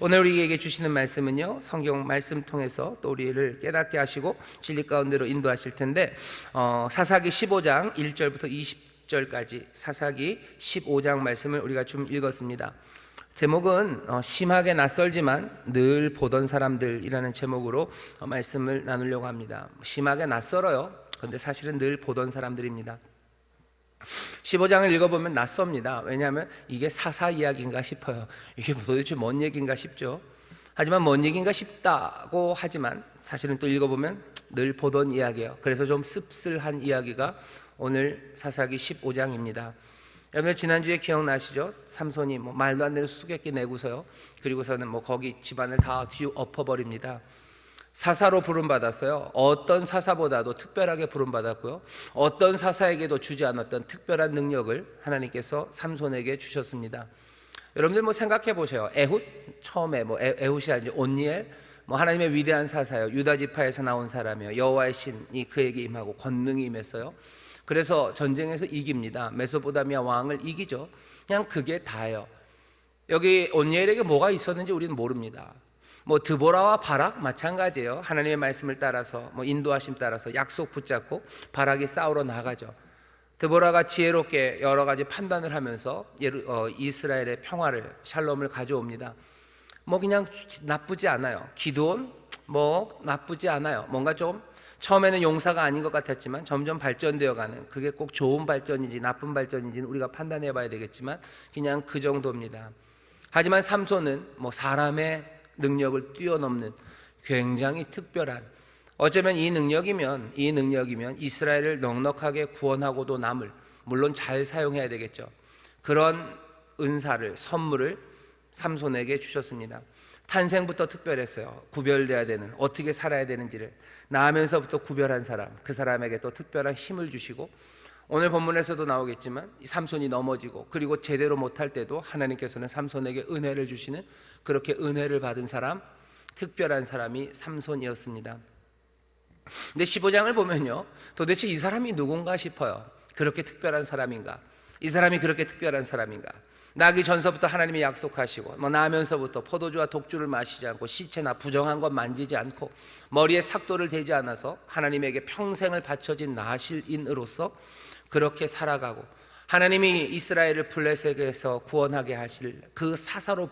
오늘 우리에게 주시는 말씀은요, 성경 말씀 통해서 또 우리를 깨닫게 하시고 진리 가운데로 인도하실 텐데, 사사기 15장 1절부터 20절까지 사사기 15장 말씀을 우리가 좀 읽었습니다. 제목은 심하게 낯설지만 늘 보던 사람들이라는 제목으로 말씀을 나누려고 합니다. 심하게 낯설어요. 근데 사실은 늘 보던 사람들입니다. 15장을 읽어보면 낯섭니다. 왜냐하면 이게 사사 이야기인가 싶어요. 이게 도대체 뭔 얘기인가 싶죠. 하지만 뭔 얘기인가 싶다고 하지만 사실은 또 읽어보면 늘 보던 이야기예요. 그래서 좀 씁쓸한 이야기가 오늘 사사기 15장입니다. 여러분 지난주에 기억나시죠? 삼손이 말도 안 되는 수수께끼 내고서요, 그리고서는 거기 집안을 다 뒤엎어버립니다. 사사로 부름받았어요. 어떤 사사보다도 특별하게 부름받았고요, 어떤 사사에게도 주지 않았던 특별한 능력을 하나님께서 삼손에게 주셨습니다. 여러분들 생각해 보세요. 에훗, 처음에 에훗이 아니죠, 온니엘, 하나님의 위대한 사사요, 유다 지파에서 나온 사람이요, 여호와의 신이 그에게 임하고 권능이 임했어요. 그래서 전쟁에서 이깁니다. 메소포타미아 왕을 이기죠. 그냥 그게 다예요. 여기 온니엘에게 뭐가 있었는지 우리는 모릅니다. 드보라와 바락 마찬가지예요. 하나님의 말씀을 따라서 인도하심 따라서 약속 붙잡고 바락이 싸우러 나가죠. 드보라가 지혜롭게 여러 가지 판단을 하면서 이스라엘의 평화를, 샬롬을 가져옵니다. 그냥 나쁘지 않아요. 기드온 나쁘지 않아요. 뭔가 좀 처음에는 용사가 아닌 것 같았지만 점점 발전되어 가는, 그게 꼭 좋은 발전인지 나쁜 발전인지는 우리가 판단해 봐야 되겠지만 그냥 그 정도입니다. 하지만 삼손은 사람의 능력을 뛰어넘는 굉장히 특별한, 어쩌면 이 능력이면 이스라엘을 넉넉하게 구원하고도 남을, 물론 잘 사용해야 되겠죠, 그런 은사를, 선물을 삼손에게 주셨습니다. 탄생부터 특별했어요. 구별돼야 되는, 어떻게 살아야 되는지를 낳으면서부터 구별한 사람, 그 사람에게 또 특별한 힘을 주시고, 오늘 본문에서도 나오겠지만 삼손이 넘어지고 그리고 제대로 못할 때도 하나님께서는 삼손에게 은혜를 주시는, 그렇게 은혜를 받은 사람, 특별한 사람이 삼손이었습니다. 근데 15장을 보면요, 도대체 이 사람이 누군가 싶어요. 그렇게 특별한 사람인가? 이 사람이 그렇게 특별한 사람인가? 나기 전서부터 하나님이 약속하시고, 나면서부터 포도주와 독주를 마시지 않고 시체나 부정한 것 만지지 않고 머리에 삭도를 대지 않아서 하나님에게 평생을 바쳐진 나실인으로서 그렇게 살아가고, 하나님이 이스라엘을 블레셋에서 구원하게 하실 그 사사로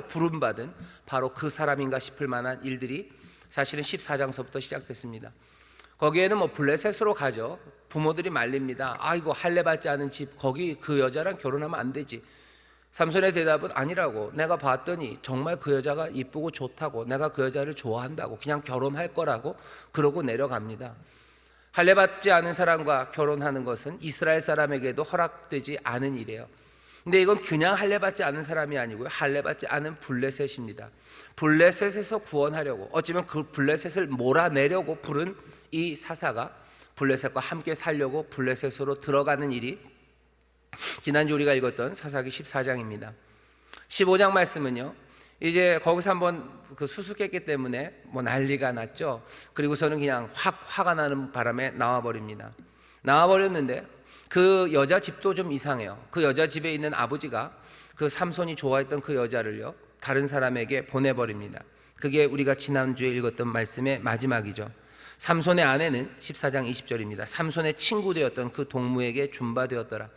부름받은 바로 그 사람인가 싶을 만한 일들이 사실은 14장서부터 시작됐습니다. 거기에는 블레셋으로 가죠. 부모들이 말립니다. 이거 할례 받지 않은 집, 거기 그 여자랑 결혼하면 안 되지. 삼손의 대답은 아니라고, 내가 봤더니 정말 그 여자가 이쁘고 좋다고, 내가 그 여자를 좋아한다고, 그냥 결혼할 거라고 그러고 내려갑니다. 할례 받지 않은 사람과 결혼하는 것은 이스라엘 사람에게도 허락되지 않은 일이에요. 근데 이건 그냥 할례 받지 않은 사람이 아니고요, 할례 받지 않은 블레셋입니다. 블레셋에서 구원하려고, 어쩌면 그 블레셋을 몰아내려고 부른 이 사사가 블레셋과 함께 살려고 블레셋으로 들어가는 일이 지난주 우리가 읽었던 사사기 14장입니다. 15장 말씀은요, 이제 거기서 한번 그 수수께끼 때문에 난리가 났죠. 그리고서는 그냥 화가 나는 바람에 나와버렸는데 그 여자 집도 좀 이상해요. 그 여자 집에 있는 아버지가 그 삼손이 좋아했던 그 여자를요, 다른 사람에게 보내버립니다. 그게 우리가 지난주에 읽었던 말씀의 마지막이죠. 삼손의 아내는 14장 20절입니다. 삼손의 친구 되었던 그 동무에게 준바되었더라.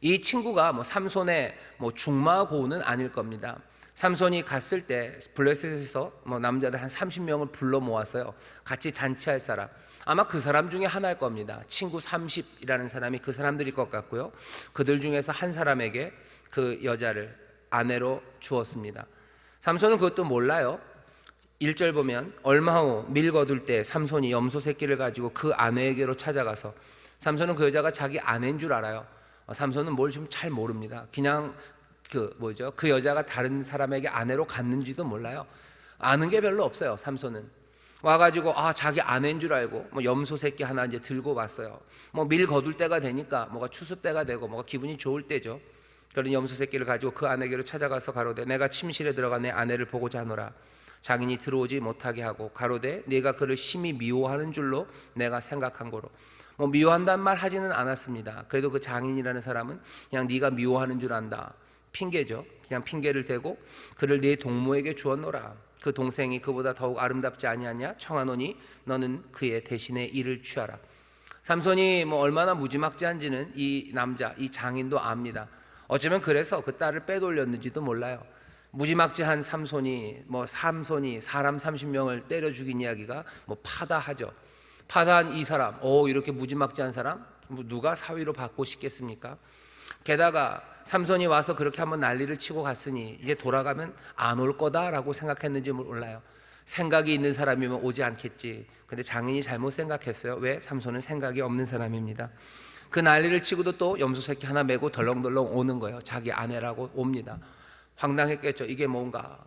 이 친구가 삼손의 중마고우는 아닐 겁니다. 삼손이 갔을 때 블레셋에서 남자들 한 30명을 불러 모았어요. 같이 잔치할 사람, 아마 그 사람 중에 하나일 겁니다. 친구 30이라는 사람이 그 사람들일 것 같고요, 그들 중에서 한 사람에게 그 여자를 아내로 주었습니다. 삼손은 그것도 몰라요. 1절 보면, 얼마 후 밀 거둘 때 삼손이 염소 새끼를 가지고 그 아내에게로 찾아가서, 삼손은 그 여자가 자기 아내인 줄 알아요. 삼손은 뭘 좀 잘 모릅니다. 그냥 그 여자가 다른 사람에게 아내로 갔는지도 몰라요. 아는 게 별로 없어요. 삼손은 와가지고 자기 아내인 줄 알고 염소 새끼 하나 이제 들고 왔어요. 밀 거둘 때가 되니까 추수 때가 되고 기분이 좋을 때죠. 그런 염소 새끼를 가지고 그 아내에게로 찾아가서 가로되, 내가 침실에 들어가 내 아내를 보고자 하노라. 장인이 들어오지 못하게 하고 가로되, 네가 그를 심히 미워하는 줄로 내가 생각한 거로. 미워한단 말 하지는 않았습니다. 그래도 그 장인이라는 사람은 그냥 네가 미워하는 줄 안다, 핑계죠. 그냥 핑계를 대고 그를 네 동무에게 주었노라. 그 동생이 그보다 더욱 아름답지 아니하냐? 청하노니 너는 그의 대신에 이를 취하라. 삼손이 뭐 얼마나 무지막지한지는 이 남자, 이 장인도 압니다. 어쩌면 그래서 그 딸을 빼돌렸는지도 몰라요. 무지막지한 삼손이 사람 30명을 때려 죽인 이야기가 뭐 파다하죠. 파다한 이 사람, 이렇게 무지막지한 사람 누가 사위로 받고 싶겠습니까? 게다가 삼손이 와서 그렇게 한번 난리를 치고 갔으니 이제 돌아가면 안 올 거다라고 생각했는지 몰라요. 생각이 있는 사람이면 오지 않겠지. 근데 장인이 잘못 생각했어요. 왜? 삼손은 생각이 없는 사람입니다. 그 난리를 치고도 또 염소 새끼 하나 메고 덜렁덜렁 오는 거예요. 자기 아내라고 옵니다. 황당했겠죠. 이게 뭔가.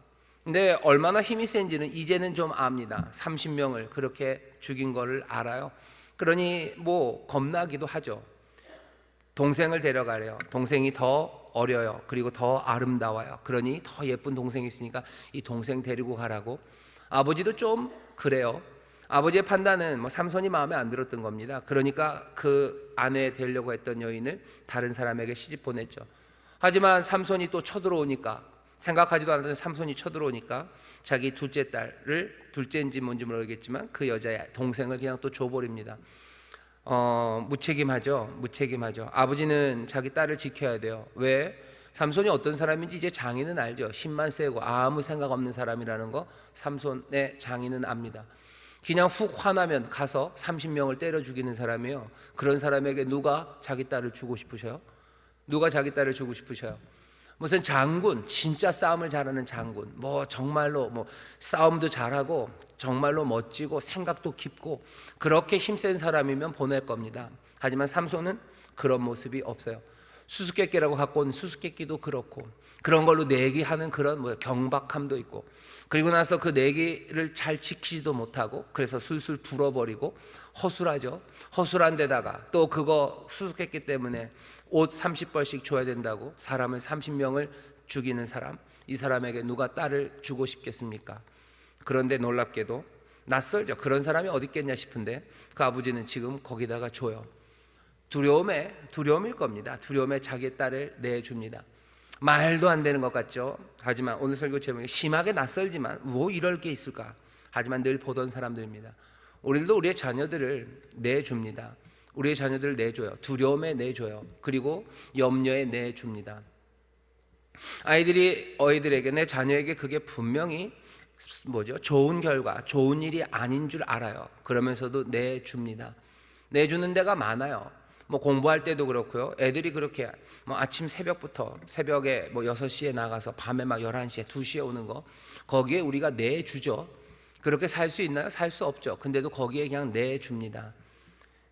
근데 얼마나 힘이 센지는 이제는 좀 압니다. 30명을 그렇게 죽인 거를 알아요. 그러니 뭐 겁나기도 하죠. 동생을 데려가래요. 동생이 더 어려요. 그리고 더 아름다워요. 그러니 더 예쁜 동생이 있으니까 이 동생 데리고 가라고. 아버지도 좀 그래요. 아버지의 판단은 뭐 삼손이 마음에 안 들었던 겁니다. 그러니까 그 아내 되려고 했던 여인을 다른 사람에게 시집 보냈죠. 하지만 삼손이 또 쳐들어오니까, 생각하지도 않았던 삼손이 쳐들어오니까 자기 둘째 딸을, 둘째인지 뭔지 모르겠지만 그 여자의 동생을 그냥 또 줘버립니다. 무책임하죠. 아버지는 자기 딸을 지켜야 돼요. 왜? 삼손이 어떤 사람인지 이제 장인은 알죠. 힘만 세고 아무 생각 없는 사람이라는 거 삼손의 장인은 압니다. 그냥 훅 화나면 가서 30명을 때려 죽이는 사람이에요. 그런 사람에게 누가 자기 딸을 주고 싶으셔요? 누가 자기 딸을 주고 싶으셔요? 무슨 장군, 진짜 싸움을 잘하는 장군, 뭐 정말로 뭐 싸움도 잘하고 정말로 멋지고 생각도 깊고 그렇게 힘센 사람이면 보낼 겁니다. 하지만 삼손은 그런 모습이 없어요. 수수께끼라고 갖고 온 수수께끼도 그렇고 그런 걸로 내기하는 그런 뭐 경박함도 있고, 그리고 나서 그 내기를 잘 지키지도 못하고 그래서 술술 불어버리고 허술하죠. 허술한 데다가 또 그거 수수께끼 때문에 옷 30벌씩 줘야 된다고 사람을 30명을 죽이는 사람, 이 사람에게 누가 딸을 주고 싶겠습니까? 그런데 놀랍게도 낯설죠. 그런 사람이 어디 있겠냐 싶은데 그 아버지는 지금 거기다가 줘요. 두려움일 겁니다. 두려움에 자기 딸을 내줍니다. 말도 안 되는 것 같죠. 하지만 오늘 설교 제목이 심하게 낯설지만 뭐 이럴 게 있을까. 하지만 늘 보던 사람들입니다. 우리들도 우리의 자녀들을 내줍니다. 우리의 자녀들을 내줘요. 두려움에 내줘요. 그리고 염려에 내줍니다. 어이들에게, 내 자녀에게 그게 분명히 좋은 결과, 좋은 일이 아닌 줄 알아요. 그러면서도 내줍니다. 내주는 데가 많아요. 뭐 공부할 때도 그렇고요. 애들이 그렇게 뭐 아침 새벽에 뭐 6시에 나가서 밤에 막 11시에 2시에 오는 거, 거기에 우리가 내주죠. 그렇게 살 수 있나요? 살 수 없죠. 근데도 거기에 그냥 내줍니다.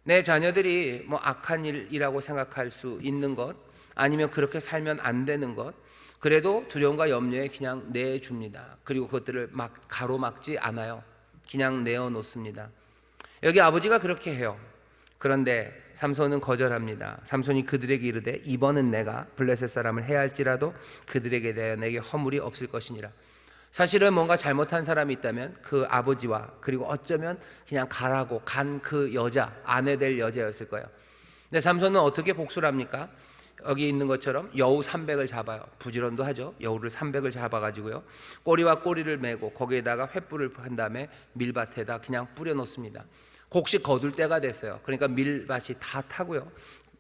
내 자녀들이 뭐 악한 일이라고 생각할 수 있는 것, 아니면 그렇게 살면 안 되는 것, 그래도 두려움과 염려에 그냥 내줍니다. 그리고 그것들을 막 가로막지 않아요. 그냥 내어놓습니다. 여기 아버지가 그렇게 해요. 그런데 삼손은 거절합니다. 삼손이 그들에게 이르되 이번은 내가 블레셋 사람을 해할지라도 그들에게 대하여 내게 허물이 없을 것이니라. 사실은 뭔가 잘못한 사람이 있다면 그 아버지와, 그리고 어쩌면 그냥 가라고 간 그 여자, 아내 될 여자였을 거예요. 근데 삼손은 어떻게 복수를 합니까? 여기 있는 것처럼 여우 300을 잡아요. 부지런도 하죠. 여우를 300을 잡아가지고요, 꼬리와 꼬리를 메고 거기에다가 횃불을 한 다음에 밀밭에다 그냥 뿌려놓습니다. 곡식 거둘 때가 됐어요. 그러니까 밀밭이 다 타고요.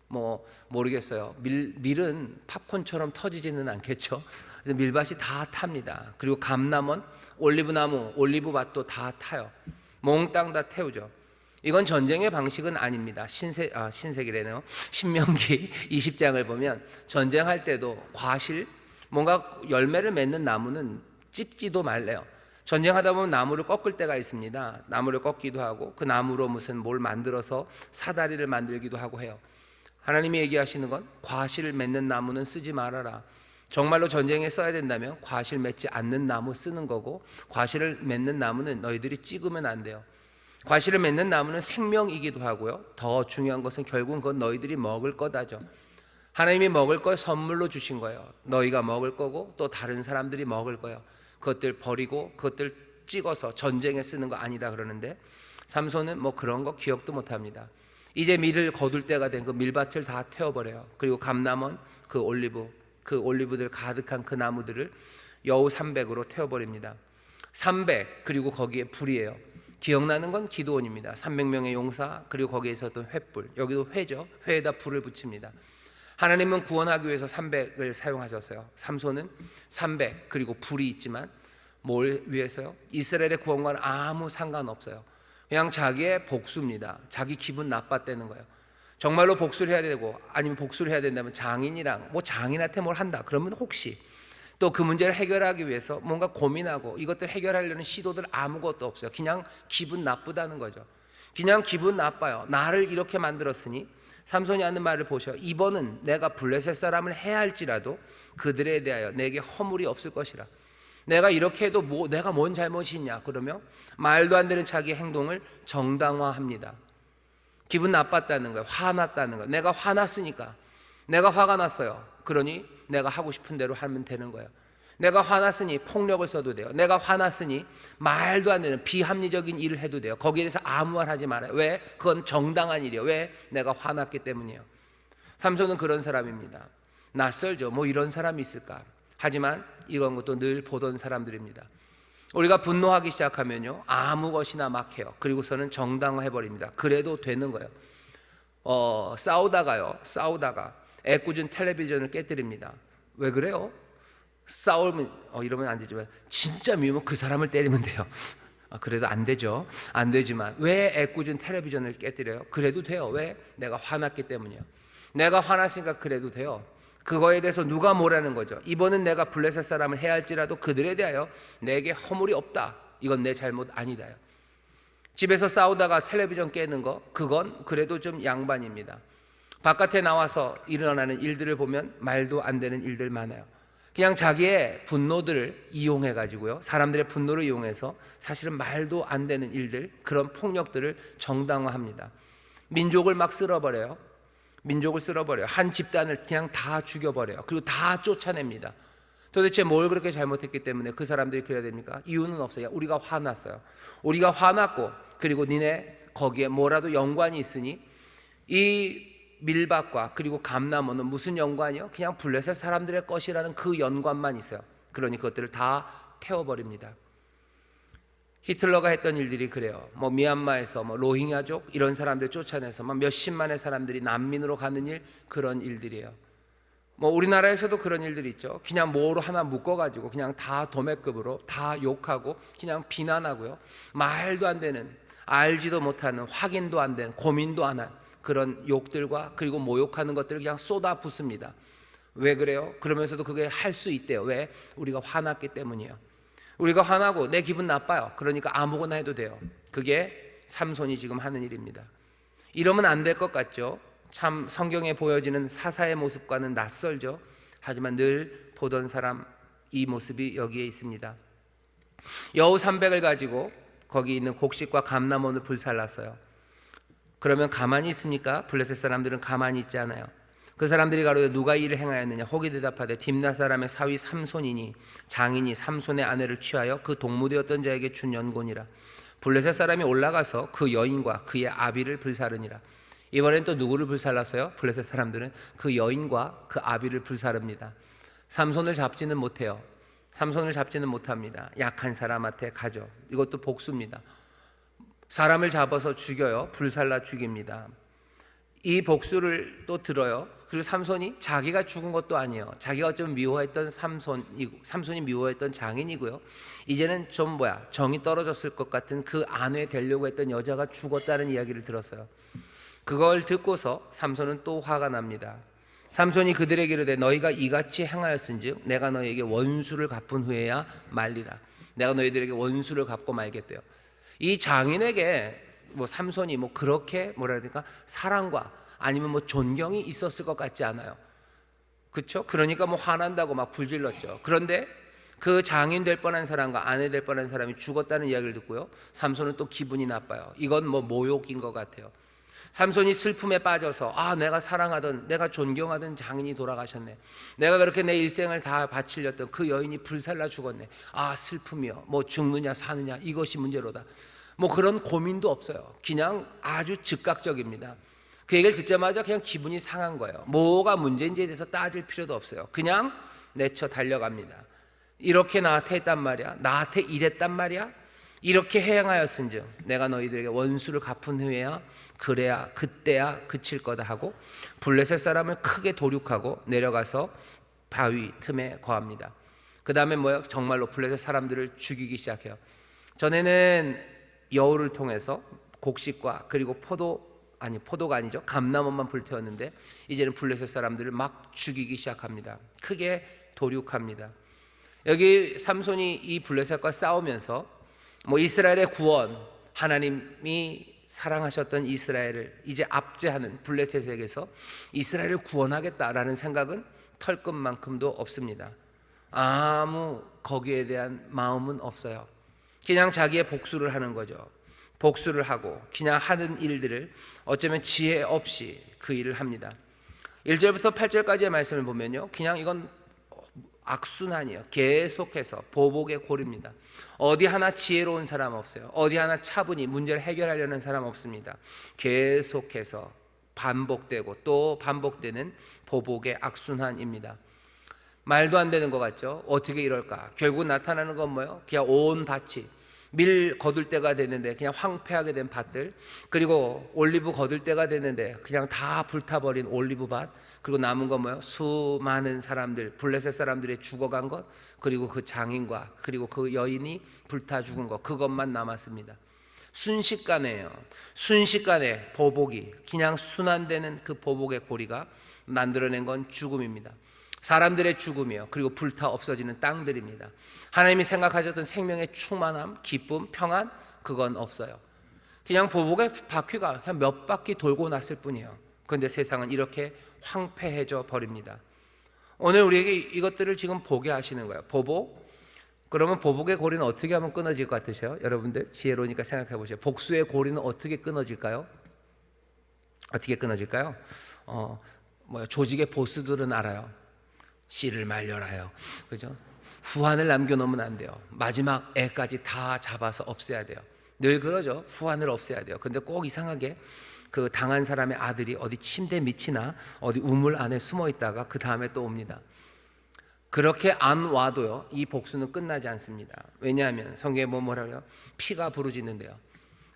뭐 모르겠어요. 밀은 팝콘처럼 터지지는 않겠죠. 그래서 밀밭이 다 탑니다. 그리고 감남원, 올리브나무, 올리브밭도 다 타요. 몽땅 다 태우죠. 이건 전쟁의 방식은 아닙니다. 신세기래네요. 신명기 20장을 보면 전쟁할 때도 과실, 뭔가 열매를 맺는 나무는 찍지도 말래요. 전쟁하다 보면 나무를 꺾을 때가 있습니다. 나무를 꺾기도 하고 그 나무로 무슨 뭘 만들어서 사다리를 만들기도 하고 해요. 하나님이 얘기하시는 건 과실 맺는 나무는 쓰지 말아라. 정말로 전쟁에 써야 된다면 과실 맺지 않는 나무 쓰는 거고, 과실을 맺는 나무는 너희들이 찍으면 안 돼요. 과실을 맺는 나무는 생명이기도 하고요, 더 중요한 것은 결국은 그건 너희들이 먹을 거다죠. 하나님이 먹을 걸 선물로 주신 거예요. 너희가 먹을 거고 또 다른 사람들이 먹을 거예요. 그것들 버리고 그것들 찍어서 전쟁에 쓰는 거 아니다 그러는데, 삼손은 뭐 그런 거 기억도 못합니다. 이제 밀을 거둘 때가 된 그 밀밭을 다 태워버려요. 그리고 감남원, 그 올리브 그 올리브들 가득한 그 나무들을 여우 300으로 태워버립니다. 300 그리고 거기에 불이에요. 기억나는 건 기드온입니다. 300명의 용사 그리고 거기에 있었던 횃불, 여기도 회죠. 회에다 불을 붙입니다. 하나님은 구원하기 위해서 300을 사용하셨어요. 삼손은 300 그리고 불이 있지만 뭘 위해서요? 이스라엘의 구원과는 아무 상관없어요. 그냥 자기의 복수입니다. 자기 기분 나빴다는 거예요. 정말로 복수를 해야 되고 아니면 복수를 해야 된다면 장인이랑 장인한테 뭘 한다 그러면 혹시 또 그 문제를 해결하기 위해서 뭔가 고민하고 이것들 해결하려는 시도들 아무것도 없어요. 그냥 기분 나쁘다는 거죠. 그냥 기분 나빠요. 나를 이렇게 만들었으니 삼손이 하는 말을 보셔. 이번은 내가 블레셋 사람을 해야 할지라도 그들에 대하여 내게 허물이 없을 것이라. 내가 이렇게 해도 내가 뭔 잘못이 있냐 그러며 말도 안 되는 자기 행동을 정당화합니다. 기분 나빴다는 거예요. 화났다는 거예요. 내가 화났으니까 내가 화가 났어요. 그러니 내가 하고 싶은 대로 하면 되는 거예요. 내가 화났으니 폭력을 써도 돼요. 내가 화났으니 말도 안 되는 비합리적인 일을 해도 돼요. 거기에 대해서 아무 말 하지 말아요. 왜? 그건 정당한 일이에요. 왜? 내가 화났기 때문이에요. 삼손은 그런 사람입니다. 낯설죠. 뭐 이런 사람이 있을까? 하지만 이건 것도 늘 보던 사람들입니다. 우리가 분노하기 시작하면요 아무 것이나 막 해요. 그리고서는 정당화해버립니다. 그래도 되는 거예요. 싸우다가 애꿎은 텔레비전을 깨뜨립니다. 왜 그래요? 싸우면 이러면 안 되지만 진짜 미우면 그 사람을 때리면 돼요. 그래도 안 되죠. 안 되지만 왜 애꿎은 텔레비전을 깨뜨려요? 그래도 돼요. 왜? 내가 화났기 때문이에요. 내가 화났으니까 그래도 돼요. 그거에 대해서 누가 뭐라는 거죠? 이번은 내가 블레셋 사람을 해야 할지라도 그들에 대하여 내게 허물이 없다. 이건 내 잘못 아니다요. 집에서 싸우다가 텔레비전 깨는 거 그건 그래도 좀 양반입니다. 바깥에 나와서 일어나는 일들을 보면 말도 안 되는 일들 많아요. 그냥 자기의 분노들을 이용해 가지고요 사람들의 분노를 이용해서 사실은 말도 안 되는 일들 그런 폭력들을 정당화합니다. 민족을 막 쓸어버려요. 한 집단을 그냥 다 죽여버려요. 그리고 다 쫓아냅니다. 도대체 뭘 그렇게 잘못했기 때문에 그 사람들이 그래야 됩니까? 이유는 없어요. 우리가 화났어요. 우리가 화났고 그리고 니네 거기에 뭐라도 연관이 있으니 이 밀밭과 그리고 감나무는 무슨 연관이요? 그냥 블레셋 사람들의 것이라는 그 연관만 있어요. 그러니 그것들을 다 태워버립니다. 히틀러가 했던 일들이 그래요. 미얀마에서 로힝야족 이런 사람들 쫓아내서 몇십만의 사람들이 난민으로 가는 일 그런 일들이에요. 우리나라에서도 그런 일들이 있죠. 그냥 뭐로 하나 묶어가지고 그냥 다 도매급으로 다 욕하고 그냥 비난하고요. 말도 안 되는 알지도 못하는 확인도 안 된 고민도 안 한 그런 욕들과 그리고 모욕하는 것들을 그냥 쏟아 붓습니다. 왜 그래요? 그러면서도 그게 할 수 있대요. 왜? 우리가 화났기 때문이에요. 우리가 화나고 내 기분 나빠요. 그러니까 아무거나 해도 돼요. 그게 삼손이 지금 하는 일입니다. 이러면 안 될 것 같죠? 참 성경에 보여지는 사사의 모습과는 낯설죠. 하지만 늘 보던 사람 이 모습이 여기에 있습니다. 여우 300을 가지고 거기 있는 곡식과 감람원을 불살랐어요. 그러면 가만히 있습니까? 블레셋 사람들은 가만히 있지 않아요. 그 사람들이 가로되 누가 이를 행하였느냐? 혹이 대답하되 딥나 사람의 사위 삼손이니 장인이 삼손의 아내를 취하여 그 동무되었던 자에게 준 연고니라. 블레셋 사람이 올라가서 그 여인과 그의 아비를 불사르니라. 이번엔 또 누구를 불살랐어요? 블레셋 사람들은 그 여인과 그 아비를 불사릅니다. 삼손을 잡지는 못해요. 삼손을 잡지는 못합니다. 약한 사람한테 가죠. 이것도 복수입니다. 사람을 잡아서 죽여요. 불살라 죽입니다. 이 복수를 또 들어요. 그리고 삼손이 자기가 죽은 것도 아니에요. 자기가 좀 미워했던 삼손이 미워했던 장인이고요. 이제는 좀 정이 떨어졌을 것 같은 그 아내 되려고 했던 여자가 죽었다는 이야기를 들었어요. 그걸 듣고서 삼손은 또 화가 납니다. 삼손이 그들에게 이르되 너희가 이같이 행하였은즉 내가 너희에게 원수를 갚은 후에야 말리라. 내가 너희들에게 원수를 갚고 말겠대요. 이 장인에게 삼손이 그렇게 사랑과 아니면 존경이 있었을 것 같지 않아요. 그렇죠? 그러니까 화난다고 막 불질렀죠. 그런데 그 장인 될 뻔한 사람과 아내 될 뻔한 사람이 죽었다는 이야기를 듣고요. 삼손은 또 기분이 나빠요. 이건 모욕인 것 같아요. 삼손이 슬픔에 빠져서 내가 사랑하던 내가 존경하던 장인이 돌아가셨네. 내가 그렇게 내 일생을 다 바치렸던 그 여인이 불살라 죽었네. 슬픔이요. 죽느냐 사느냐 이것이 문제로다. 그런 고민도 없어요. 그냥 아주 즉각적입니다. 그 얘기를 듣자마자 그냥 기분이 상한 거예요. 뭐가 문제인지에 대해서 따질 필요도 없어요. 그냥 내쳐 달려갑니다. 이렇게 나한테 했단 말이야. 나한테 이랬단 말이야. 이렇게 행하였은즉 내가 너희들에게 원수를 갚은 후에야 그래야 그때야 그칠 거다 하고 블레셋 사람을 크게 도륙하고 내려가서 바위 틈에 거합니다. 그 다음에 뭐예요? 정말로 블레셋 사람들을 죽이기 시작해요. 전에는 여우를 통해서 곡식과 그리고 포도가 아니죠, 감람원만 불태웠는데 이제는 블레셋 사람들을 막 죽이기 시작합니다. 크게 도륙합니다. 여기 삼손이 이 블레셋과 싸우면서 이스라엘의 구원, 하나님이 사랑하셨던 이스라엘을 이제 압제하는 블레셋에게서 이스라엘을 구원하겠다라는 생각은 털끝만큼도 없습니다. 아무 거기에 대한 마음은 없어요. 그냥 자기의 복수를 하는 거죠. 복수를 하고 그냥 하는 일들을 어쩌면 지혜 없이 그 일을 합니다. 1절부터 8절까지의 말씀을 보면요, 그냥 이건 악순환이에요. 계속해서 보복의 고리입니다. 어디 하나 지혜로운 사람 없어요. 어디 하나 차분히 문제를 해결하려는 사람 없습니다. 계속해서 반복되고 또 반복되는 보복의 악순환입니다. 말도 안 되는 것 같죠? 어떻게 이럴까? 결국 나타나는 건 뭐예요? 그냥 온 밭이 밀 거둘 때가 됐는데 그냥 황폐하게 된 밭들, 그리고 올리브 거둘 때가 됐는데 그냥 다 불타버린 올리브밭, 그리고 남은 건 뭐예요? 수많은 사람들, 블레셋 사람들이 죽어간 것, 그리고 그 장인과 그리고 그 여인이 불타 죽은 것, 그것만 남았습니다. 순식간에요. 순식간에 보복이 그냥 순환되는 그 보복의 고리가 만들어낸 건 죽음입니다. 사람들의 죽음이요, 그리고 불타 없어지는 땅들입니다. 하나님이 생각하셨던 생명의 충만함, 기쁨, 평안, 그건 없어요. 그냥 보복의 바퀴가 그냥 몇 바퀴 돌고 났을 뿐이에요. 그런데 세상은 이렇게 황폐해져 버립니다. 오늘 우리에게 이것들을 지금 보게 하시는 거예요. 보복. 그러면 보복의 고리는 어떻게 하면 끊어질 것 같으세요? 여러분들 지혜로우니까 생각해 보세요. 복수의 고리는 어떻게 끊어질까요? 어떻게 끊어질까요? 조직의 보스들은 알아요. 씨를 말려라요. 그죠? 후환을 남겨놓으면 안 돼요. 마지막 애까지 다 잡아서 없애야 돼요. 늘 그러죠. 후환을 없애야 돼요. 근데 꼭 이상하게 그 당한 사람의 아들이 어디 침대 밑이나 어디 우물 안에 숨어 있다가 그 다음에 또 옵니다. 그렇게 안 와도요, 이 복수는 끝나지 않습니다. 왜냐하면 성경에 뭐라 그래요? 피가 부르짖는데요.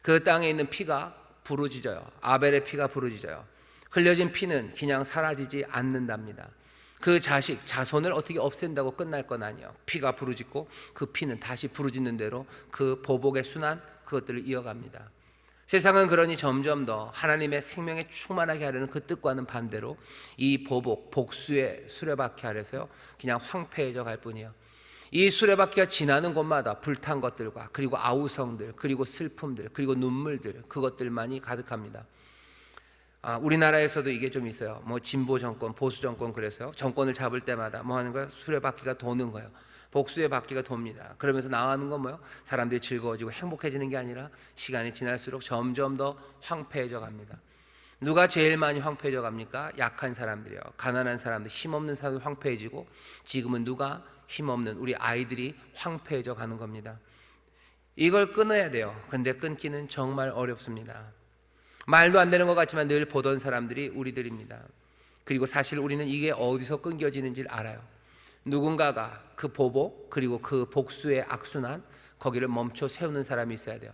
그 땅에 있는 피가 부르짖어요. 아벨의 피가 부르짖어요. 흘려진 피는 그냥 사라지지 않는답니다. 그 자손을 어떻게 없앤다고 끝날 건 아니에요. 피가 부르짖고 그 피는 다시 부르짖는 대로 그 보복의 순환, 그것들을 이어갑니다. 세상은 그러니 점점 더 하나님의 생명에 충만하게 하려는 그 뜻과는 반대로 이 보복, 복수의 수레바퀴 아래서요, 그냥 황폐해져 갈 뿐이에요. 이 수레바퀴가 지나는 곳마다 불탄 것들과 그리고 아우성들, 그리고 슬픔들, 그리고 눈물들, 그것들만이 가득합니다. 우리나라에서도 이게 좀 있어요. 진보 정권, 보수 정권, 그래서요, 정권을 잡을 때마다 뭐 하는 거예요? 수레바퀴가 도는 거예요. 복수의 바퀴가 돕니다. 그러면서 나가는 건 뭐예요? 사람들이 즐거워지고 행복해지는 게 아니라 시간이 지날수록 점점 더 황폐해져 갑니다. 누가 제일 많이 황폐해져 갑니까? 약한 사람들이요. 가난한 사람들, 힘없는 사람들 황폐해지고, 지금은 누가? 힘없는 우리 아이들이 황폐해져 가는 겁니다. 이걸 끊어야 돼요. 근데 끊기는 정말 어렵습니다. 말도 안 되는 것 같지만 늘 보던 사람들이 우리들입니다. 그리고 사실 우리는 이게 어디서 끊겨지는지를 알아요. 누군가가 그 보복, 그리고 그 복수의 악순환, 거기를 멈춰 세우는 사람이 있어야 돼요.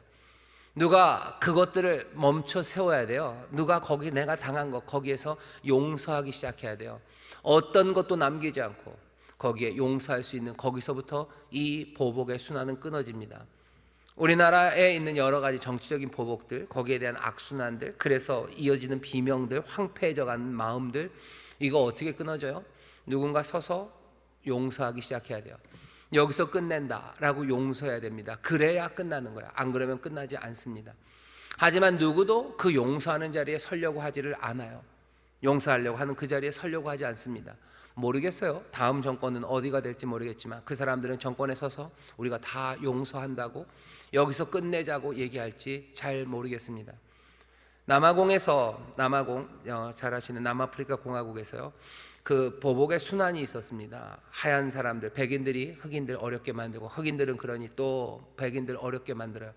누가 그것들을 멈춰 세워야 돼요. 누가 거기 내가 당한 것, 거기에서 용서하기 시작해야 돼요. 어떤 것도 남기지 않고 거기에 용서할 수 있는, 거기서부터 이 보복의 순환은 끊어집니다. 우리나라에 있는 여러 가지 정치적인 보복들, 거기에 대한 악순환들, 그래서 이어지는 비명들, 황폐해져가는 마음들, 이거 어떻게 끊어져요? 누군가 서서 용서하기 시작해야 돼요. 여기서 끝낸다라고 용서해야 됩니다. 그래야 끝나는 거야. 안 그러면 끝나지 않습니다. 하지만 누구도 그 용서하는 자리에 서려고 하지를 않아요. 용서하려고 하는 그 자리에 서려고 하지 않습니다. 모르겠어요. 다음 정권은 어디가 될지 모르겠지만 그 사람들은 정권에 서서 우리가 다 용서한다고, 여기서 끝내자고 얘기할지 잘 모르겠습니다. 남아공에서, 잘 아시는 남아프리카 공화국에서요, 그 보복의 순환이 있었습니다. 하얀 사람들, 백인들이 흑인들 어렵게 만들고, 흑인들은 그러니 또 백인들 어렵게 만들어요.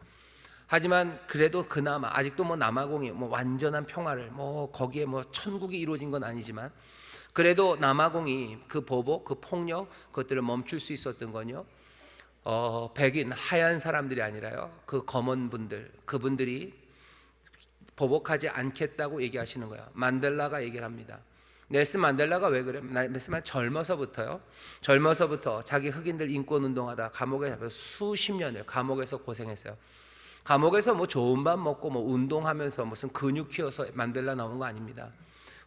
하지만 그래도 그나마 아직도 뭐 남아공이 뭐 완전한 평화를 뭐 거기에 뭐 천국이 이루어진 건 아니지만 그래도 남아공이 그 보복, 그 폭력 그것들을 멈출 수 있었던 건요. 백인 하얀 사람들이 아니라요. 그 검은 분들, 그분들이 보복하지 않겠다고 얘기하시는 거예요. 만델라가 얘기를 합니다. 넬슨 만델라가 왜 그래? 넬슨 만델라 젊어서부터 자기 흑인들 인권 운동하다 감옥에 잡혀서 수십 년을 감옥에서 고생했어요. 감옥에서 뭐 좋은 밥 먹고 뭐 운동하면서 무슨 근육 키워서 만델라 나온 거 아닙니다.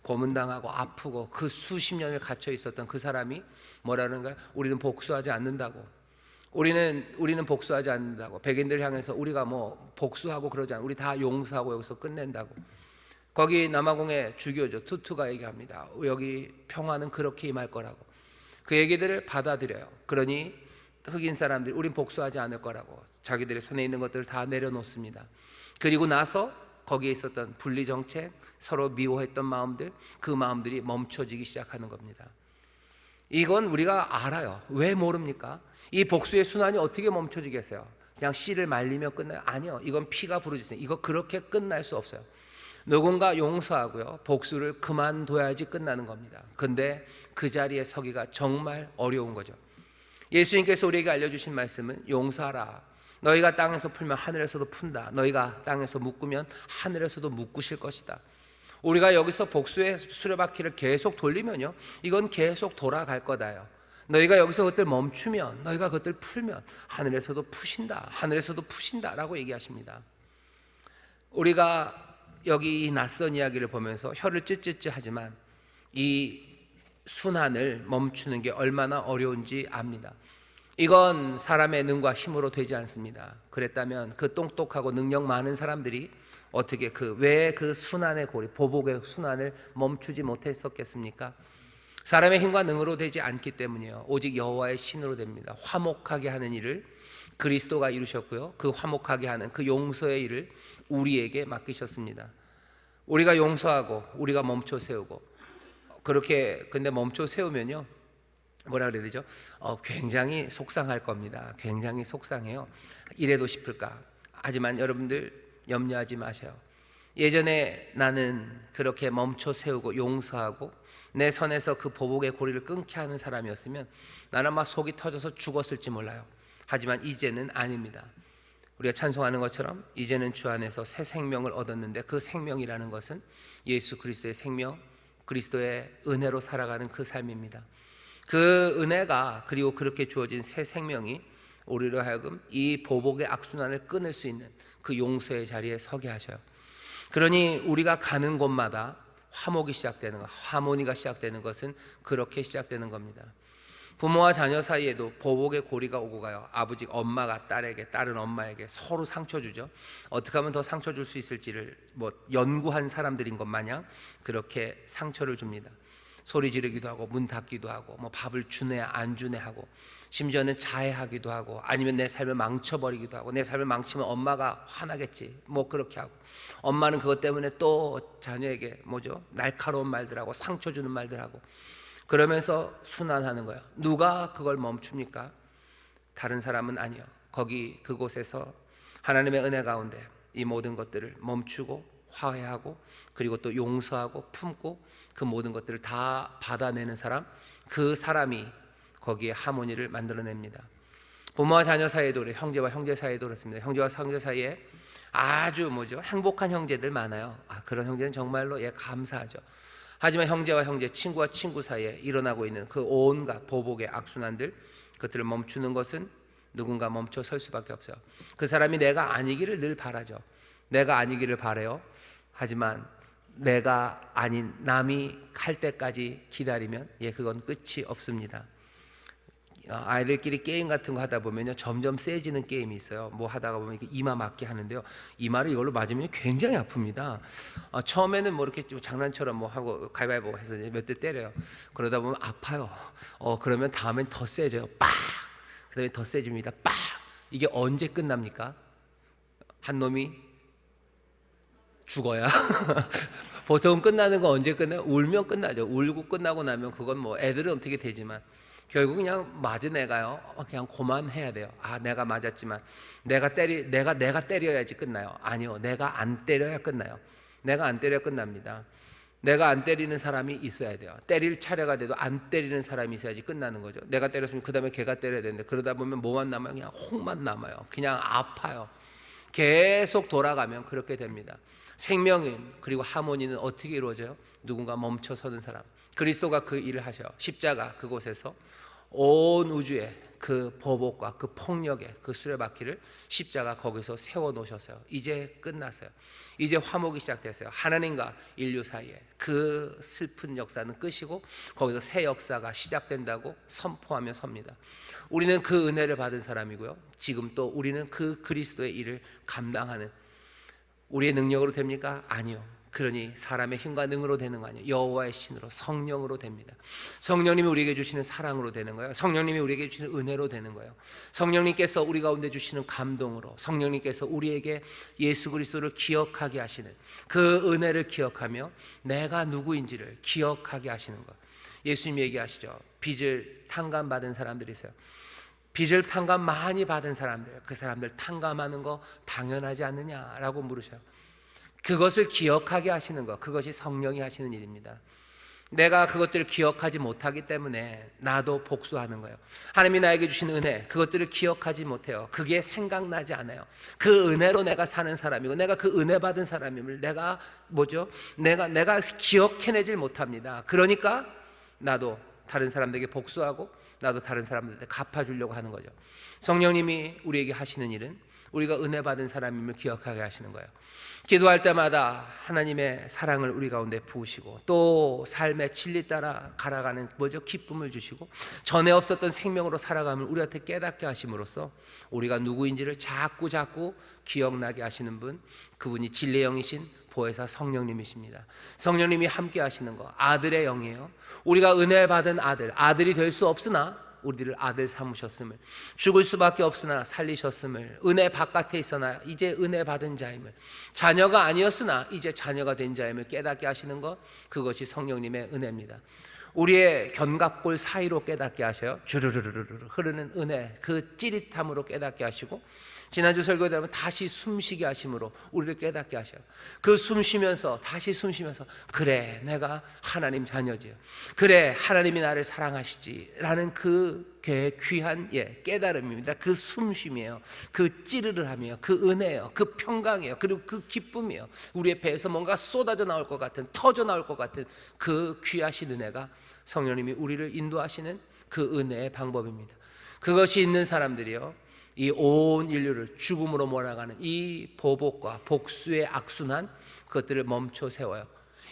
고문당하고 아프고 그 수십 년을 갇혀 있었던 그 사람이 뭐라는 거야? 우리는 복수하지 않는다고. 우리는 복수하지 않는다고. 백인들 향해서 우리가 뭐 복수하고 그러지 않아. 우리 다 용서하고 여기서 끝낸다고. 거기 남아공의 주교죠. 투투가 얘기합니다. 여기 평화는 그렇게 임할 거라고. 그 얘기들을 받아들여요. 그러니 흑인 사람들이 우린 복수하지 않을 거라고 자기들의 손에 있는 것들을 다 내려놓습니다. 그리고 나서 거기에 있었던 분리정책, 서로 미워했던 마음들, 그 마음들이 멈춰지기 시작하는 겁니다. 이건 우리가 알아요. 왜 모릅니까? 이 복수의 순환이 어떻게 멈춰지겠어요? 그냥 씨를 말리면 끝나요? 아니요. 이건 피가 부르짖어요. 이거 그렇게 끝날 수 없어요. 누군가 용서하고요, 복수를 그만둬야지 끝나는 겁니다. 근데 그 자리에 서기가 정말 어려운 거죠. 예수님께서 우리에게 알려주신 말씀은 용서하라. 너희가 땅에서 풀면 하늘에서도 푼다. 너희가 땅에서 묶으면 하늘에서도 묶으실 것이다. 우리가 여기서 복수의 수레바퀴를 계속 돌리면요, 이건 계속 돌아갈 거다요. 너희가 여기서 그것들 멈추면, 너희가 그것들 풀면 하늘에서도 푸신다. 하늘에서도 푸신다 라고 얘기하십니다. 우리가 여기 이 낯선 이야기를 보면서 혀를 찢찢지 하지만 이 순환을 멈추는 게 얼마나 어려운지 압니다. 이건 사람의 능과 힘으로 되지 않습니다. 그랬다면 그 똑똑하고 능력 많은 사람들이 어떻게 왜 그 순환의 고리, 보복의 순환을 멈추지 못했었겠습니까? 사람의 힘과 능으로 되지 않기 때문이에요. 오직 여호와의 신으로 됩니다. 화목하게 하는 일을 그리스도가 이루셨고요, 그 화목하게 하는 그 용서의 일을 우리에게 맡기셨습니다. 우리가 용서하고 우리가 멈춰 세우고, 그렇게 근데 멈춰 세우면요, 뭐라 그래야 되죠? 굉장히 속상할 겁니다. 굉장히 속상해요. 이래도 싶을까? 하지만 여러분들 염려하지 마세요. 예전에 나는 그렇게 멈춰 세우고 용서하고 내 선에서 그 보복의 고리를 끊게 하는 사람이었으면 나는 막 속이 터져서 죽었을지 몰라요. 하지만 이제는 아닙니다. 우리가 찬송하는 것처럼 이제는 주 안에서 새 생명을 얻었는데, 그 생명이라는 것은 예수 그리스도의 생명, 그리스도의 은혜로 살아가는 그 삶입니다. 그 은혜가, 그리고 그렇게 주어진 새 생명이 우리로 하여금 이 보복의 악순환을 끊을 수 있는 그 용서의 자리에 서게 하셔요. 그러니 우리가 가는 곳마다 화목이 시작되는 것, 하모니가 시작되는 것은 그렇게 시작되는 겁니다. 부모와 자녀 사이에도 보복의 고리가 오고 가요. 아버지, 엄마가 딸에게, 딸은 엄마에게 서로 상처 주죠. 어떻게 하면 더 상처 줄 수 있을지를 뭐 연구한 사람들인 것 마냥 그렇게 상처를 줍니다. 소리 지르기도 하고 문 닫기도 하고 뭐 밥을 주네 안 주네 하고, 심지어는 자해하기도 하고, 아니면 내 삶을 망쳐버리기도 하고, 내 삶을 망치면 엄마가 화나겠지 뭐 그렇게 하고, 엄마는 그것 때문에 또 자녀에게 날카로운 말들하고 상처 주는 말들하고, 그러면서 순환하는 거예요. 누가 그걸 멈춥니까? 다른 사람은 아니요. 그곳에서 하나님의 은혜 가운데 이 모든 것들을 멈추고 화해하고, 그리고 또 용서하고 품고 그 모든 것들을 다 받아내는 사람, 그 사람이 거기에 하모니를 만들어냅니다. 부모와 자녀 사이에도 그래요. 형제와 형제 사이에도 그렇습니다. 형제와 형제 사이에 아주 행복한 형제들 많아요. 그런 형제는 정말로 감사하죠. 하지만 형제와 형제, 친구와 친구 사이에 일어나고 있는 그 온갖 보복의 악순환들, 그것들을 멈추는 것은 누군가 멈춰 설 수밖에 없어요. 그 사람이 내가 아니기를 늘 바라죠. 내가 아니기를 바라요. 하지만 내가 아닌 남이 할 때까지 기다리면 그건 끝이 없습니다. 아이들끼리 게임 같은 거 하다 보면요, 점점 세지는 게임이 있어요. 뭐 하다가 보면 이마 맞게 하는데요, 이마를 이걸로 맞으면 굉장히 아픕니다. 처음에는 뭐 이렇게 좀 장난처럼 뭐 하고 가위바위보 해서 몇 대 때려요. 그러다 보면 아파요. 그러면 다음엔 더 세져요. 빡! 그다음에 더 세집니다. 빡! 이게 언제 끝납니까? 한 놈이 죽어야. 보통 끝나는 거 언제 끝나요? 울면 끝나죠. 울고 끝나고 나면 그건 뭐 애들은 어떻게 되지만, 결국 그냥 맞은 애가요, 그냥 고만해야 돼요. 아, 내가 맞았지만 내가 때려야지 끝나요. 아니요, 내가 안 때려야 끝나요. 내가 안 때려야 끝납니다. 내가 안 때리는 사람이 있어야 돼요. 때릴 차례가 돼도 안 때리는 사람이 있어야지 끝나는 거죠. 내가 때렸으면 그 다음에 걔가 때려야 되는데, 그러다 보면 뭐만 남아요? 그냥 혹만 남아요. 그냥 아파요. 계속 돌아가면 그렇게 됩니다. 생명인 그리고 하모니는 어떻게 이루어져요? 누군가 멈춰서는 사람, 그리스도가 그 일을 하셔요. 십자가 그곳에서 온 우주의 그 보복과 그 폭력의 그 수레바퀴를 십자가 거기서 세워 놓으셨어요. 이제 끝났어요. 이제 화목이 시작됐어요. 하나님과 인류 사이에 그 슬픈 역사는 끝이고 거기서 새 역사가 시작된다고 선포하며 섭니다. 우리는 그 은혜를 받은 사람이고요, 지금 또 우리는 그 그리스도의 일을 감당하는, 우리의 능력으로 됩니까? 아니요. 그러니 사람의 힘과 능으로 되는 거 아니에요. 여호와의 신으로, 성령으로 됩니다. 성령님이 우리에게 주시는 사랑으로 되는 거예요. 성령님이 우리에게 주시는 은혜로 되는 거예요. 성령님께서 우리 가운데 주시는 감동으로, 성령님께서 우리에게 예수 그리스도를 기억하게 하시는 그 은혜를 기억하며 내가 누구인지를 기억하게 하시는 것. 예수님 얘기하시죠. 빚을 탕감받은 사람들이 있어요. 빚을 탕감 많이 받은 사람들, 그 사람들 탕감하는 거 당연하지 않느냐라고 물으셔요. 그것을 기억하게 하시는 것, 그것이 성령이 하시는 일입니다. 내가 그것들을 기억하지 못하기 때문에 나도 복수하는 거예요. 하나님이 나에게 주신 은혜, 그것들을 기억하지 못해요. 그게 생각나지 않아요. 그 은혜로 내가 사는 사람이고 내가 그 은혜 받은 사람임을 내가 기억해내질 못합니다. 그러니까 나도 다른 사람들에게 복수하고 나도 다른 사람들한테 갚아주려고 하는 거죠. 성령님이 우리에게 하시는 일은 우리가 은혜 받은 사람임을 기억하게 하시는 거예요. 기도할 때마다 하나님의 사랑을 우리 가운데 부으시고 또 삶의 진리 따라 갈아가는 기쁨을 주시고 전에 없었던 생명으로 살아감을 우리한테 깨닫게 하심으로써 우리가 누구인지를 자꾸 기억나게 하시는 분, 그분이 진리의 영이신 보혜사 성령님이십니다. 성령님이 함께 하시는 거, 아들의 영이에요. 우리가 은혜 받은 아들이 될 수 없으나 우리를 아들 삼으셨음을, 죽을 수밖에 없으나 살리셨음을, 은혜 바깥에 있으나 이제 은혜 받은 자임을, 자녀가 아니었으나 이제 자녀가 된 자임을 깨닫게 하시는 것, 그것이 성령님의 은혜입니다. 우리의 견갑골 사이로 깨닫게 하셔요. 주르르르르 흐르는 은혜, 그 찌릿함으로 깨닫게 하시고, 지난주 설교에 보면 다시 숨쉬게 하심으로 우리를 깨닫게 하셔요. 그 다시 숨쉬면서 그래, 내가 하나님 자녀지요, 그래, 하나님이 나를 사랑하시지 라는 그 귀한 깨달음입니다. 그 숨쉼이에요. 그 찌르르함이에요. 그 은혜예요. 그 평강이에요. 그리고 그 기쁨이에요. 우리의 배에서 뭔가 쏟아져 나올 것 같은, 터져 나올 것 같은 그 귀하신 은혜가 성령님이 우리를 인도하시는 그 은혜의 방법입니다. 그것이 있는 사람들이요, 이 온 인류를 죽음으로 몰아가는 이 보복과 복수의 악순환, 그것들을 멈춰 세워요.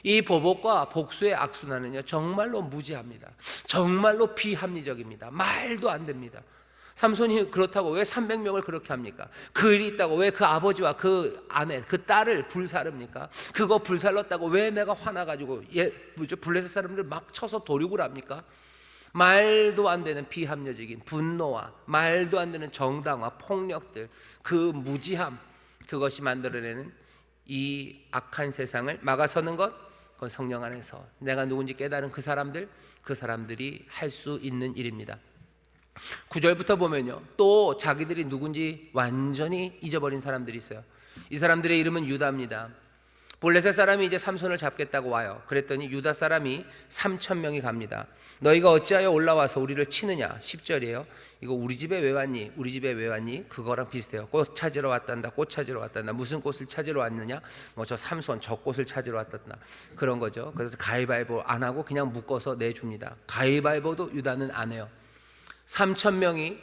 이 보복과 복수의 악순환은요, 정말로 무지합니다. 정말로 비합리적입니다. 말도 안 됩니다. 삼손이 그렇다고 왜 300명을 그렇게 합니까? 그 일이 있다고 왜 그 아버지와 그 아내, 그 딸을 불사릅니까? 그거 불살랐다고 왜 내가 화나가지고 블레셋 사람들 막 쳐서 도륙을 합니까? 말도 안 되는 비합리적인 분노와 말도 안 되는 정당화, 폭력들, 그 무지함, 그것이 만들어내는 이 악한 세상을 막아서는 것, 그건 성령 안에서 내가 누군지 깨달은 그 사람들이 할 수 있는 일입니다. 9절부터 보면요, 또 자기들이 누군지 완전히 잊어버린 사람들이 있어요. 이 사람들의 이름은 유다입니다. 블레셋 사람이 이제 삼손을 잡겠다고 와요. 그랬더니 유다 사람이 3,000명이 갑니다. 너희가 어찌하여 올라와서 우리를 치느냐? 10절이에요. 이거 우리 집에 왜 왔니? 우리 집에 왜 왔니? 그거랑 비슷해요. 꽃 찾으러 왔단다. 꽃 찾으러 왔단다. 무슨 꽃을 찾으러 왔느냐? 저 삼손 저 꽃을 찾으러 왔단다. 그런 거죠. 그래서 가위바위보 안 하고 그냥 묶어서 내줍니다. 가위바위보도 유다는 안 해요. 3,000명이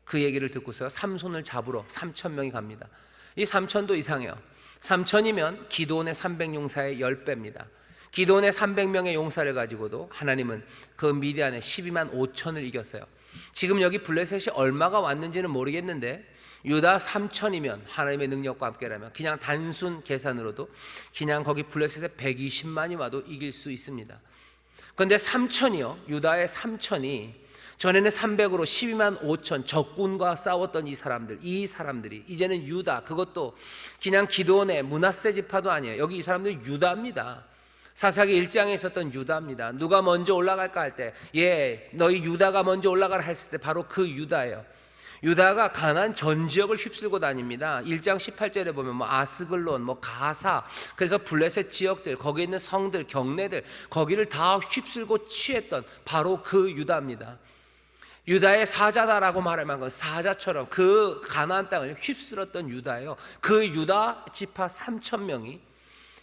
그 얘기를 듣고서 삼손을 잡으러 3,000명이 갑니다. 이 3,000도 이상해요. 3,000이면 기드온의 300용사의 10배입니다. 기드온의 300명의 용사를 가지고도 하나님은 그 미디안의 12만 5천을 이겼어요. 지금 여기 블레셋이 얼마가 왔는지는 모르겠는데 유다 3,000이면 하나님의 능력과 함께라면 그냥 단순 계산으로도 그냥 거기 블레셋에 120만이 와도 이길 수 있습니다. 그런데 3,000이요, 유다의 3,000이 전에는 300으로 12만 5천 적군과 싸웠던 이 사람들이 이제는 유다, 그것도 그냥 기드온의 므낫세 지파도 아니에요. 여기 이 사람들이 유다입니다. 사사기 1장에 있었던 유다입니다. 누가 먼저 올라갈까 할 때, 너희 유다가 먼저 올라가라 했을 때 바로 그 유다예요. 유다가 가나안 전 지역을 휩쓸고 다닙니다. 1장 18절에 보면 아스글론, 가사, 그래서 블레셋 지역들, 거기에 있는 성들, 경내들, 거기를 다 휩쓸고 취했던 바로 그 유다입니다. 유다의 사자다라고 말할 만큼 사자처럼 그 가나안 땅을 휩쓸었던 유다예요. 그 유다 지파 3,000명이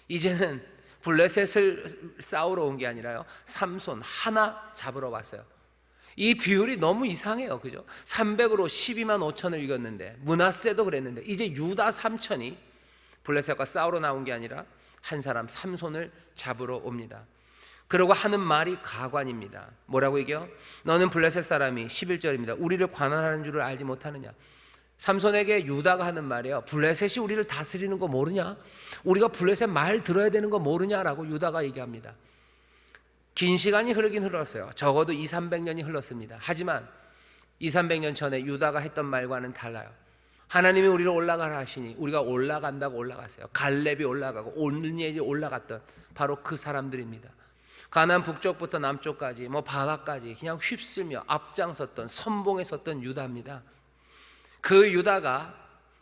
이제는 블레셋을 싸우러 온 게 아니라요, 삼손 하나 잡으러 왔어요. 이 비율이 너무 이상해요. 그죠? 300으로 12만 5천을 이겼는데, 므낫세도 그랬는데, 이제 유다 3천이 블레셋과 싸우러 나온 게 아니라 한 사람 삼손을 잡으러 옵니다. 그러고 하는 말이 가관입니다. 뭐라고 얘기해요? 너는 블레셋 사람이, 11절입니다. 우리를 관할하는 줄을 알지 못하느냐? 삼손에게 유다가 하는 말이에요. 블레셋이 우리를 다스리는 거 모르냐? 우리가 블레셋 말 들어야 되는 거 모르냐라고 유다가 얘기합니다. 긴 시간이 흐르긴 흘렀어요. 적어도 200~300년이 흘렀습니다. 하지만 200~300년 전에 유다가 했던 말과는 달라요. 하나님이 우리를 올라가라 하시니 우리가 올라간다고 올라갔어요. 갈렙이 올라가고 온니엘이 올라갔던 바로 그 사람들입니다. 가나안 북쪽부터 남쪽까지 바다까지 그냥 휩쓸며 앞장섰던, 선봉에 섰던 유다입니다. 그 유다가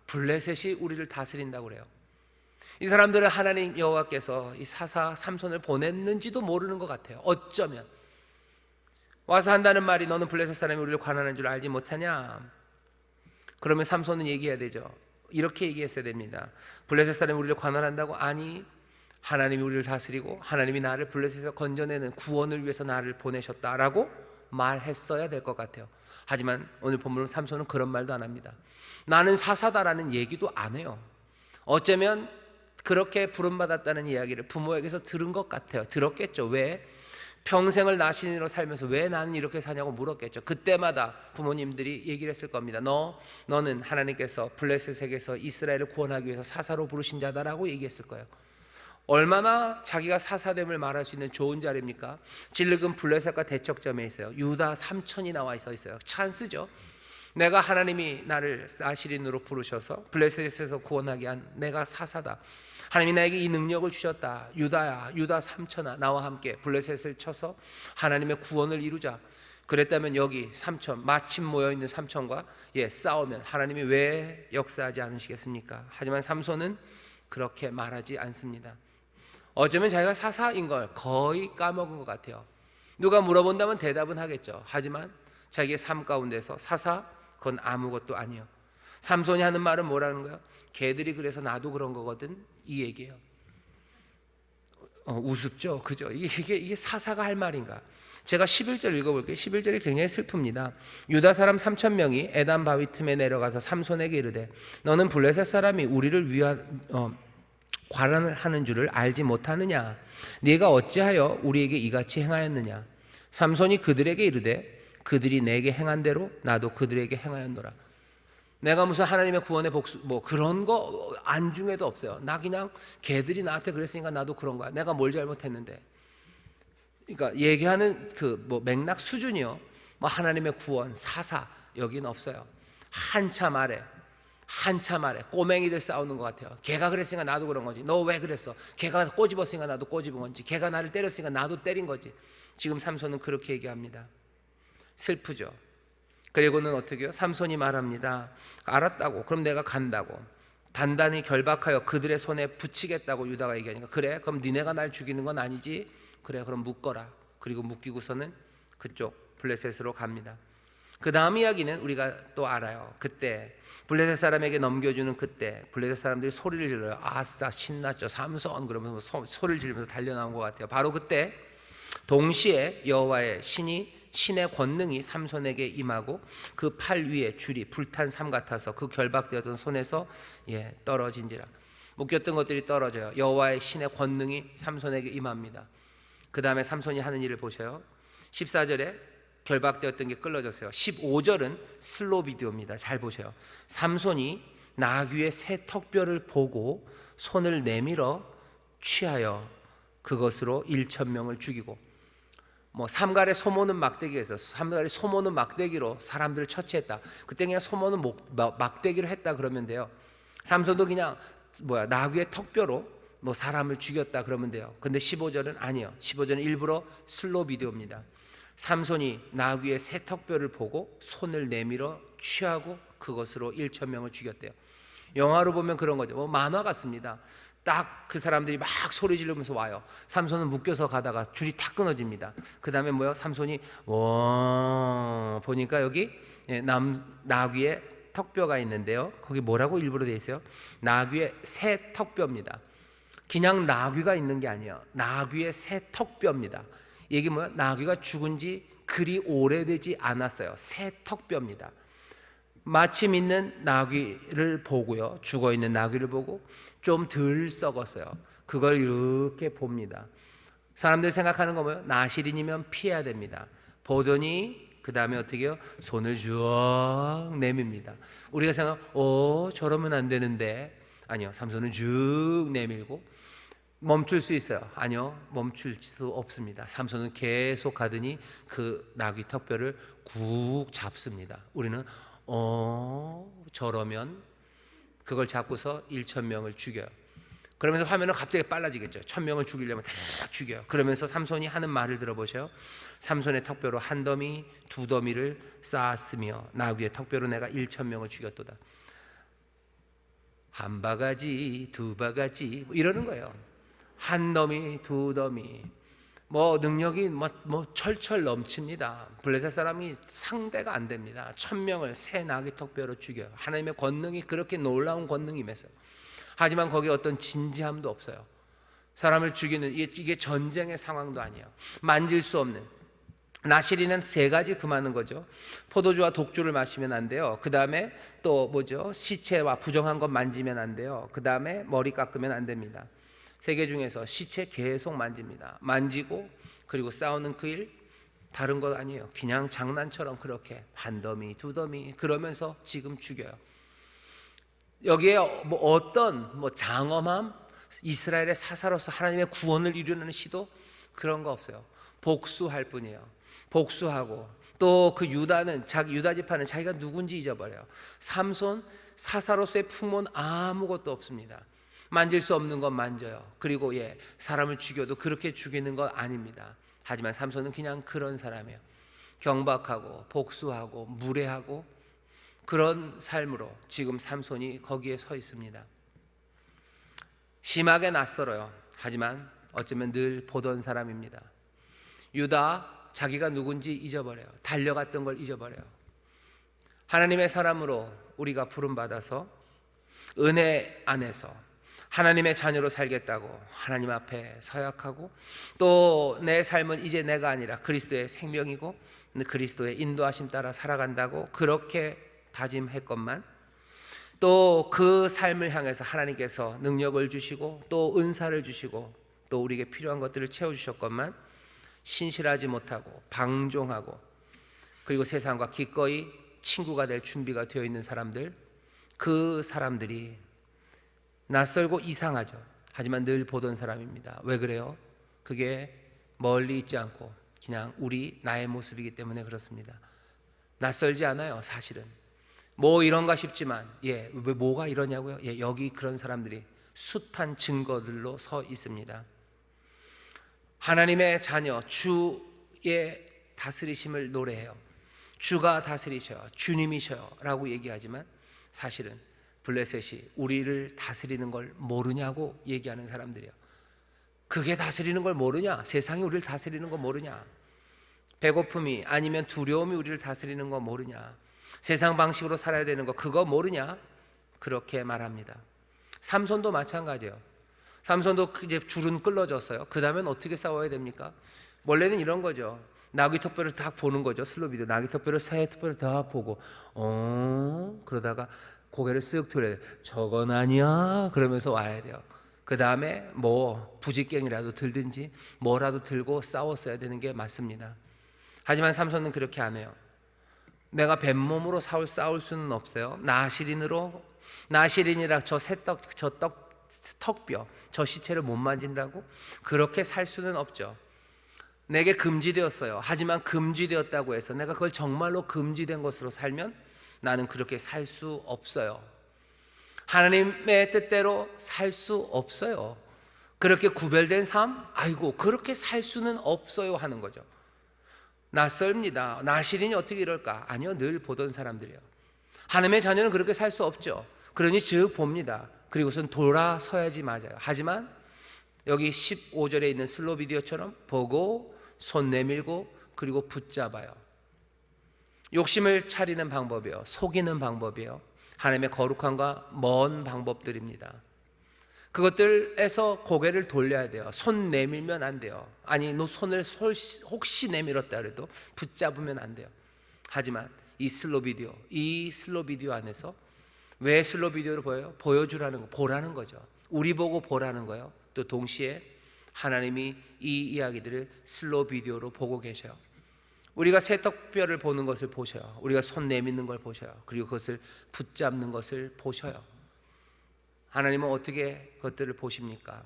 블레셋이 우리를 다스린다고 그래요. 이 사람들은 하나님 여호와께서 이 사사 삼손을 보냈는지도 모르는 것 같아요. 어쩌면 와서 한다는 말이 너는 블레셋 사람이 우리를 관하는 줄 알지 못하냐? 그러면 삼손은 얘기해야 되죠. 이렇게 얘기했어야 됩니다. 블레셋 사람이 우리를 관할한다고? 아니, 하나님이 우리를 다스리고 하나님이 나를 블레셋에서 건져내는 구원을 위해서 나를 보내셨다라고 말했어야 될 것 같아요. 하지만 오늘 본문 삼손은 그런 말도 안 합니다. 나는 사사다라는 얘기도 안 해요. 어쩌면 그렇게 부름받았다는 이야기를 부모에게서 들은 것 같아요. 들었겠죠. 왜? 평생을 나신으로 살면서 왜 나는 이렇게 사냐고 물었겠죠. 그때마다 부모님들이 얘기를 했을 겁니다. 너는 하나님께서 블레셋에게서 이스라엘을 구원하기 위해서 사사로 부르신 자다라고 얘기했을 거예요. 얼마나 자기가 사사됨을 말할 수 있는 좋은 자리입니까? 질르금 블레셋과 대척점에 있어요. 유다 3천이 나와 있어요. 찬스죠. 내가 하나님이 나를 아시린으로 부르셔서 블레셋에서 구원하게 한 내가 사사다. 하나님이 나에게 이 능력을 주셨다. 유다야, 유다 3천아, 나와 함께 블레셋을 쳐서 하나님의 구원을 이루자. 그랬다면 여기 3천, 마침 모여있는 3천과 싸우면 하나님이 왜 역사하지 않으시겠습니까? 하지만 삼손은 그렇게 말하지 않습니다. 어쩌면 자기가 사사인 걸 거의 까먹은 것 같아요. 누가 물어본다면 대답은 하겠죠. 하지만 자기의 삶 가운데서 사사, 그건 아무것도 아니에요. 삼손이 하는 말은 뭐라는 거예요? 걔들이 그래서 나도 그런 거거든, 이 얘기예요. 우습죠, 그죠? 이게 사사가 할 말인가? 제가 11절 읽어볼게요. 11절이 굉장히 슬픕니다. 유다 사람 3,000명이 에단 바위 틈에 내려가서 삼손에게 이르되 너는 블레셋 사람이 우리를 관할을 하는 줄을 알지 못하느냐? 네가 어찌하여 우리에게 이같이 행하였느냐? 삼손이 그들에게 이르되 그들이 내게 행한 대로 나도 그들에게 행하였노라. 내가 무슨 하나님의 구원의 복수 그런 거 안중에도 없어요. 나 그냥 걔들이 나한테 그랬으니까 나도 그런 거야. 내가 뭘 잘못했는데. 그러니까 얘기하는 맥락 수준이요. 하나님의 구원, 사사 여기는 없어요. 한참 아래 꼬맹이들 싸우는 것 같아요. 걔가 그랬으니까 나도 그런 거지. 너 왜 그랬어? 걔가 꼬집었으니까 나도 꼬집은 건지. 걔가 나를 때렸으니까 나도 때린 거지. 지금 삼손은 그렇게 얘기합니다. 슬프죠. 그리고는 어떻게 해요? 삼손이 말합니다. 알았다고. 그럼 내가 간다고. 단단히 결박하여 그들의 손에 붙이겠다고 유다가 얘기하니까 그래? 그럼 니네가 날 죽이는 건 아니지? 그래, 그럼 묶어라. 그리고 묶이고서는 그쪽 블레셋으로 갑니다. 그 다음 이야기는 우리가 또 알아요. 그때 블레셋 사람에게 넘겨주는 그때 블레셋 사람들이 소리를 질러요. 아싸 신났죠. 삼손 그러면서 소리를 지르면서 달려나온 것 같아요. 바로 그때 동시에 여호와의 신의 권능이 삼손에게 임하고 그 팔 위에 줄이 불탄 삼 같아서 그 결박되었던 손에서 떨어진지라. 묶였던 것들이 떨어져요. 여호와의 신의 권능이 삼손에게 임합니다. 그 다음에 삼손이 하는 일을 보셔요. 14절에 결박되었던 게 끌어졌어요. 15절은 슬로 비디오입니다. 잘 보세요. 삼손이 나귀의 새 턱뼈를 보고 손을 내밀어 취하여 그것으로 1,000명을 죽이고 삼갈의 소모는 막대기에서 삼갈의 소모는 막대기로 사람들을 처치했다. 그때 그냥 소모는 막대기로 했다 그러면 돼요. 삼손도 그냥 나귀의 턱뼈로 뭐 사람을 죽였다 그러면 돼요. 근데 15절은 아니요. 15절은 일부러 슬로 비디오입니다. 삼손이 나귀의 새 턱뼈를 보고 손을 내밀어 취하고 그것으로 1,000명을 죽였대요. 영화로 보면 그런 거죠. 뭐 만화 같습니다. 딱 그 사람들이 막 소리 지르면서 와요. 삼손은 묶여서 가다가 줄이 탁 끊어집니다. 그 다음에 뭐요? 삼손이 보니까 여기 나귀의 턱뼈가 있는데요. 거기 뭐라고 일부러 되어 있어요? 나귀의 새 턱뼈입니다. 그냥 나귀가 있는 게 아니에요. 나귀의 새 턱뼈입니다. 이게 뭐야? 나귀가 죽은 지 그리 오래되지 않았어요. 새 턱뼈입니다. 마침 있는 나귀를 보고요. 죽어 있는 나귀를 보고 좀 덜 썩었어요. 그걸 이렇게 봅니다. 사람들이 생각하는 거 뭐예요? 나실인이면 피해야 됩니다. 보더니 그 다음에 어떻게 해요? 손을 쭉 내밉니다. 우리가 생각, 저러면 안 되는데. 아니요, 삼손은 쭉 내밀고 멈출 수 있어요. 아니요, 멈출 수 없습니다. 삼손은 계속 가더니 그 나귀 턱뼈를 꾹 잡습니다. 우리는 저러면 그걸 잡고서 1,000명을 죽여요. 그러면서 화면은 갑자기 빨라지겠죠. 1,000명을 죽이려면 다 죽여요. 그러면서 삼손이 하는 말을 들어보세요. 삼손의 턱뼈로 한 더미, 두 더미를 쌓았으며 나귀의 턱뼈로 내가 1,000명을 죽였도다. 한 바가지, 두 바가지 뭐 이러는 거예요. 한 더미, 두 더미. 뭐 능력이 뭐 철철 넘칩니다. 블레셋 사람이 상대가 안 됩니다. 1,000명을 새 나귀 턱뼈로 죽여요. 하나님의 권능이 그렇게 놀라운 권능이 임했어요. 하지만 거기에 어떤 진지함도 없어요. 사람을 죽이는 이게 전쟁의 상황도 아니에요. 만질 수 없는. 나실이는 세 가지 금하는 거죠. 포도주와 독주를 마시면 안 돼요. 그 다음에 또 뭐죠? 시체와 부정한 것 만지면 안 돼요. 그 다음에 머리 깎으면 안 됩니다. 세 개 중에서 시체 계속 만집니다. 만지고 그리고 싸우는 그 일 다른 것 아니에요. 그냥 장난처럼 그렇게 한 더미 두 더미 그러면서 지금 죽여요. 여기에 뭐 어떤 장엄함, 이스라엘의 사사로서 하나님의 구원을 이루는 시도 그런 거 없어요. 복수할 뿐이에요. 복수하고 또 그 유다는 유다 지파는 자기가 누군지 잊어버려요. 삼손 사사로서의 품은 아무것도 없습니다. 만질 수 없는 건 만져요. 그리고 사람을 죽여도 그렇게 죽이는 건 아닙니다. 하지만 삼손은 그냥 그런 사람이에요. 경박하고 복수하고 무례하고 그런 삶으로 지금 삼손이 거기에 서 있습니다. 심하게 낯설어요. 하지만 어쩌면 늘 보던 사람입니다. 유다 자기가 누군지 잊어버려요. 달려갔던 걸 잊어버려요. 하나님의 사람으로 우리가 부름받아서 은혜 안에서 하나님의 자녀로 살겠다고 하나님 앞에 서약하고 또 내 삶은 이제 내가 아니라 그리스도의 생명이고 그리스도의 인도하심 따라 살아간다고 그렇게 다짐했건만 또 그 삶을 향해서 하나님께서 능력을 주시고 또 은사를 주시고 또 우리에게 필요한 것들을 채워주셨건만 신실하지 못하고 방종하고 그리고 세상과 기꺼이 친구가 될 준비가 되어 있는 사람들, 그 사람들이 낯설고 이상하죠. 하지만 늘 보던 사람입니다. 왜 그래요? 그게 멀리 있지 않고 그냥 나의 모습이기 때문에 그렇습니다. 낯설지 않아요. 사실은 뭐 이런가 싶지만 왜 뭐가 이러냐고요? 여기 그런 사람들이 숱한 증거들로 서 있습니다. 하나님의 자녀 주의 다스리심을 노래해요. 주가 다스리셔요. 주님이셔요 라고 얘기하지만 사실은 블레셋이 우리를 다스리는 걸 모르냐고 얘기하는 사람들이에요. 그게 다스리는 걸 모르냐? 세상이 우리를 다스리는 거 모르냐? 배고픔이 아니면 두려움이 우리를 다스리는 거 모르냐? 세상 방식으로 살아야 되는 거 그거 모르냐? 그렇게 말합니다. 삼손도 마찬가지예요. 삼손도 이제 줄은 끌어졌어요. 그 다음엔 어떻게 싸워야 됩니까? 원래는 이런 거죠. 나귀 턱뼈를 딱 보는 거죠. 슬로비도 나귀 턱뼈를 새 턱뼈를 딱 보고 그러다가 고개를 쓱 돌려야 돼요. 저건 아니야 그러면서 와야 돼요. 그 다음에 뭐 부직갱이라도 들든지 뭐라도 들고 싸웠어야 되는 게 맞습니다. 하지만 삼손은 그렇게 안 해요. 내가 뱀몸으로 싸울 수는 없어요. 나실인이라 저 턱뼈 저 시체를 못 만진다고 그렇게 살 수는 없죠. 내게 금지되었어요. 하지만 금지되었다고 해서 내가 그걸 정말로 금지된 것으로 살면 나는 그렇게 살 수 없어요. 하나님의 뜻대로 살 수 없어요. 그렇게 구별된 삶? 아이고, 그렇게 살 수는 없어요 하는 거죠. 낯설입니다. 나시린이 어떻게 이럴까? 아니요, 늘 보던 사람들이요. 하나님의 자녀는 그렇게 살 수 없죠. 그러니 즉 봅니다. 그리고선 돌아서야지 맞아요. 하지만 여기 15절에 있는 슬로 비디오처럼 보고 손 내밀고 그리고 붙잡아요. 욕심을 차리는 방법이요, 속이는 방법이요, 하나님의 거룩함과 먼 방법들입니다. 그것들에서 고개를 돌려야 돼요. 손 내밀면 안 돼요. 아니, 너 손을 혹시 내밀었다 그래도 붙잡으면 안 돼요. 하지만 이 슬로 비디오 안에서 왜 슬로 비디오를 보여요? 보여주라는 거, 보라는 거죠. 우리 보고 보라는 거요. 또 동시에 하나님이 이 이야기들을 슬로 비디오로 보고 계셔요. 우리가 새떡별을 보는 것을 보셔요. 우리가 손 내미는 걸 보셔요. 그리고 그것을 붙잡는 것을 보셔요. 하나님은 어떻게 그것들을 보십니까?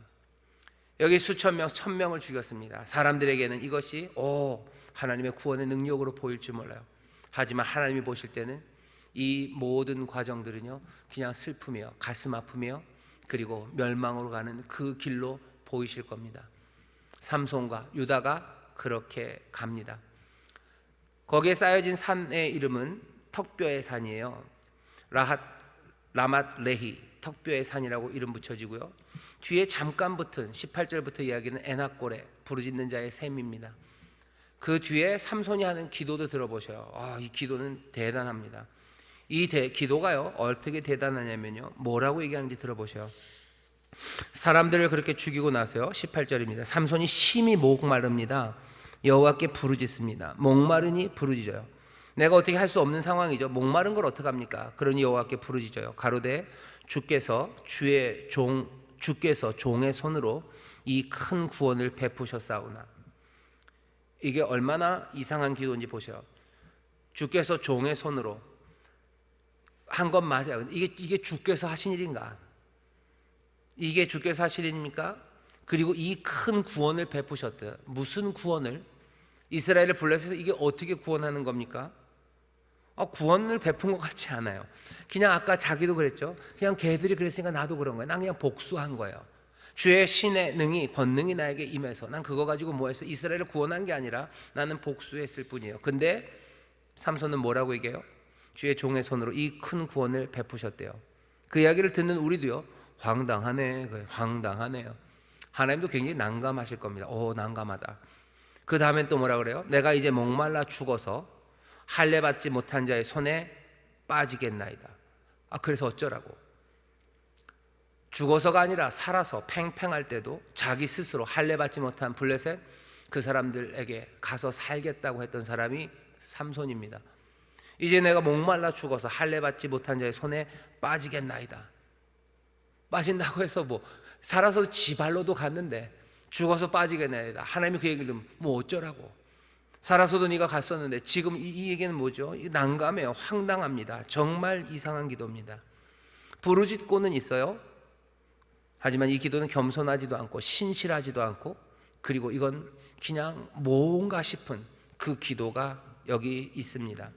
여기 수천 명, 1000명을 죽였습니다. 사람들에게는 이것이 하나님의 구원의 능력으로 보일 줄 몰라요. 하지만 하나님이 보실 때는 이 모든 과정들은요, 그냥 슬픔이요, 가슴 아픔이요, 그리고 멸망으로 가는 그 길로 보이실 겁니다. 삼손과 유다가 그렇게 갑니다. 거기에 쌓여진 산의 이름은 턱뼈의 산이에요. 라맛 레히, 턱뼈의 산이라고 이름 붙여지고요. 뒤에 잠깐 붙은 18절부터 이야기는 에낙골에, 부르짖는 자의 셈입니다. 그 뒤에 삼손이 하는 기도도 들어보셔요. 이 기도는 대단합니다. 이 기도가요, 어떻게 대단하냐면요, 뭐라고 얘기하는지 들어보셔요. 사람들을 그렇게 죽이고 나서요, 18절입니다. 삼손이 심히 목마릅니다. 여호와께 부르짖습니다. 목마르니 부르짖어요. 내가 어떻게 할 수 없는 상황이죠. 목마른 걸 어떡합니까? 그러니 여호와께 부르짖어요. 가로되 주께서 종의 손으로 이 큰 구원을 베푸셨사오나. 이게 얼마나 이상한 기도인지 보세요. 주께서 종의 손으로 한 건 맞아요. 이게 주께서 하신 일인가? 이게 주께서 하신 일입니까? 그리고 이 큰 구원을 베푸셨대요. 무슨 구원을? 이스라엘을 불러서 이게 어떻게 구원하는 겁니까? 구원을 베푼 것 같지 않아요. 그냥 아까 자기도 그랬죠. 그냥 걔들이 그랬으니까 나도 그런 거예요. 난 그냥 복수한 거예요. 주의 신의 능이, 권능이 나에게 임해서 난 그거 가지고 뭐 해서 이스라엘을 구원한 게 아니라 나는 복수했을 뿐이에요. 근데 삼손은 뭐라고 얘기해요? 주의 종의 손으로 이 큰 구원을 베푸셨대요. 그 이야기를 듣는 우리도요, 황당하네요. 하나님도 굉장히 난감하실 겁니다. 난감하다. 그 다음엔 또 뭐라 그래요? 내가 이제 목말라 죽어서 할례 받지 못한 자의 손에 빠지겠나이다. 그래서 어쩌라고? 죽어서가 아니라 살아서 팽팽할 때도 자기 스스로 할례 받지 못한 블레셋 그 사람들에게 가서 살겠다고 했던 사람이 삼손입니다. 이제 내가 목말라 죽어서 할례 받지 못한 자의 손에 빠지겠나이다. 빠진다고 해서 살아서 지발로도 갔는데 죽어서 빠지겠나이다. 하나님이 그 얘기를 들으면 어쩌라고? 살아서도 네가 갔었는데 지금 이 얘기는 뭐죠? 난감해요. 황당합니다. 정말 이상한 기도입니다. 부르짖고는 있어요. 하지만 이 기도는 겸손하지도 않고 신실하지도 않고, 그리고 이건 그냥 뭔가 싶은 그 기도가 여기 있습니다.